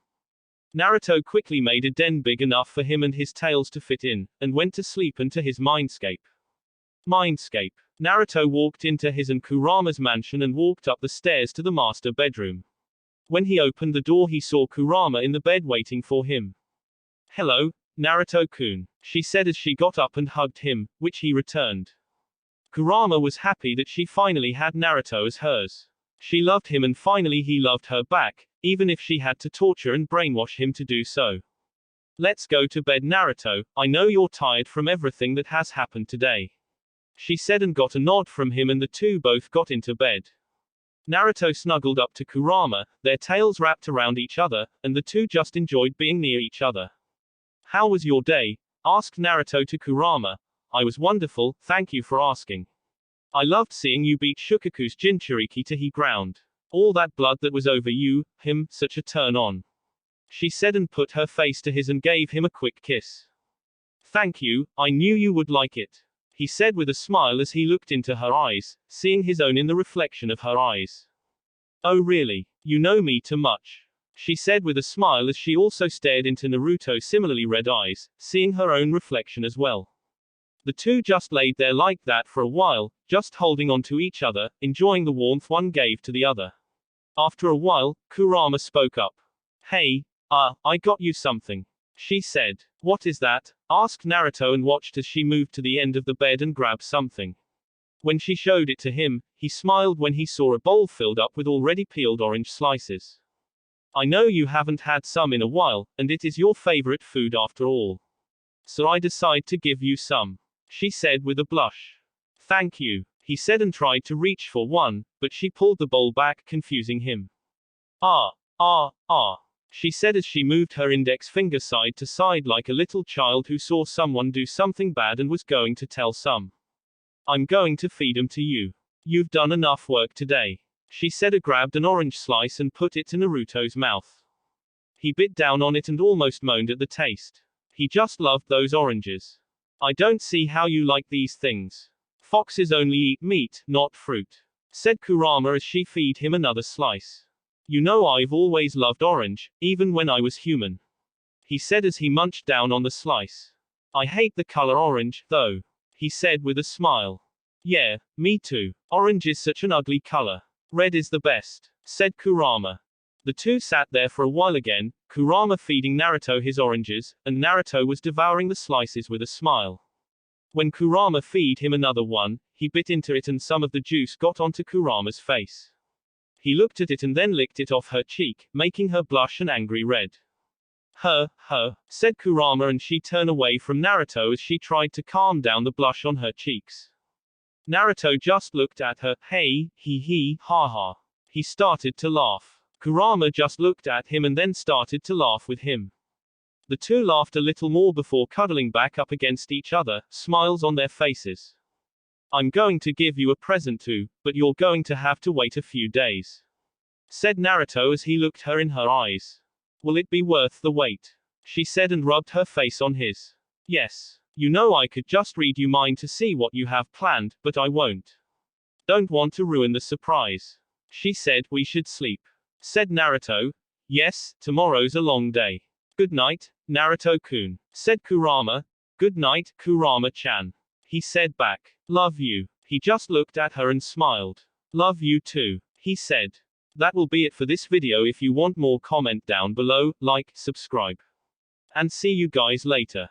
Naruto quickly made a den big enough for him and his tails to fit in, and went to sleep into his mindscape. Naruto walked into his and Kurama's mansion and walked up the stairs to the master bedroom. When he opened the door, he saw Kurama in the bed waiting for him. Hello, Naruto-kun, she said as she got up and hugged him, which he returned. Kurama was happy that she finally had Naruto as hers. She loved him and finally he loved her back, even if she had to torture and brainwash him to do so. Let's go to bed, Naruto, I know you're tired from everything that has happened today, she said and got a nod from him, and the two both got into bed. Naruto snuggled up to Kurama, their tails wrapped around each other, and the two just enjoyed being near each other. How was your day? Asked Naruto to Kurama. I was wonderful, thank you for asking. I loved seeing you beat Shukaku's Jinchuriki to he ground. All that blood that was over you, him, such a turn on. She said and put her face to his and gave him a quick kiss. Thank you, I knew you would like it. He said with a smile as he looked into her eyes, seeing his own in the reflection of her eyes. Oh really? You know me too much. She said with a smile as she also stared into Naruto's similarly red eyes, seeing her own reflection as well. The two just laid there like that for a while, just holding on to each other, enjoying the warmth one gave to the other. After a while, Kurama spoke up. Hey, I got you something. She said. What is that? Asked Naruto and watched as she moved to the end of the bed and grabbed something. When she showed it to him, he smiled when he saw a bowl filled up with already peeled orange slices. I know you haven't had some in a while, and it is your favorite food after all. So I decide to give you some. She said with a blush. Thank you, he said and tried to reach for one, but she pulled the bowl back, confusing him. She said as she moved her index finger side to side like a little child who saw someone do something bad and was going to tell some. I'm going to feed 'em to you. You've done enough work today. She said and grabbed an orange slice and put it to Naruto's mouth. He bit down on it and almost moaned at the taste. He just loved those oranges. I don't see how you like these things. Foxes only eat meat, not fruit, said Kurama as she feed him another slice. You know I've always loved orange, even when I was human. He said as he munched down on the slice. I hate the color orange, though, he said with a smile. Yeah, me too. Orange is such an ugly color. Red is the best, said Kurama. The two sat there for a while again, Kurama feeding Naruto his oranges, and Naruto was devouring the slices with a smile. When Kurama feed him another one, he bit into it and some of the juice got onto Kurama's face. He looked at it and then licked it off her cheek, making her blush an angry red. Said Kurama and she turned away from Naruto as she tried to calm down the blush on her cheeks. Naruto just looked at her, hey, ha. He started to laugh. Kurama just looked at him and then started to laugh with him. The two laughed a little more before cuddling back up against each other, smiles on their faces. I'm going to give you a present too, but you're going to have to wait a few days, said Naruto as he looked her in her eyes. Will it be worth the wait? She said and rubbed her face on his. Yes. You know I could just read you mine to see what you have planned, but I won't. Don't want to ruin the surprise. She said, we should sleep, said Naruto. Yes, tomorrow's a long day. Good night, Naruto-kun, said Kurama. Good night, Kurama-chan. He said back. Love you. He just looked at her and smiled. Love you too, he said. That will be it for this video. If you want more, comment down below, like, subscribe. And see you guys later.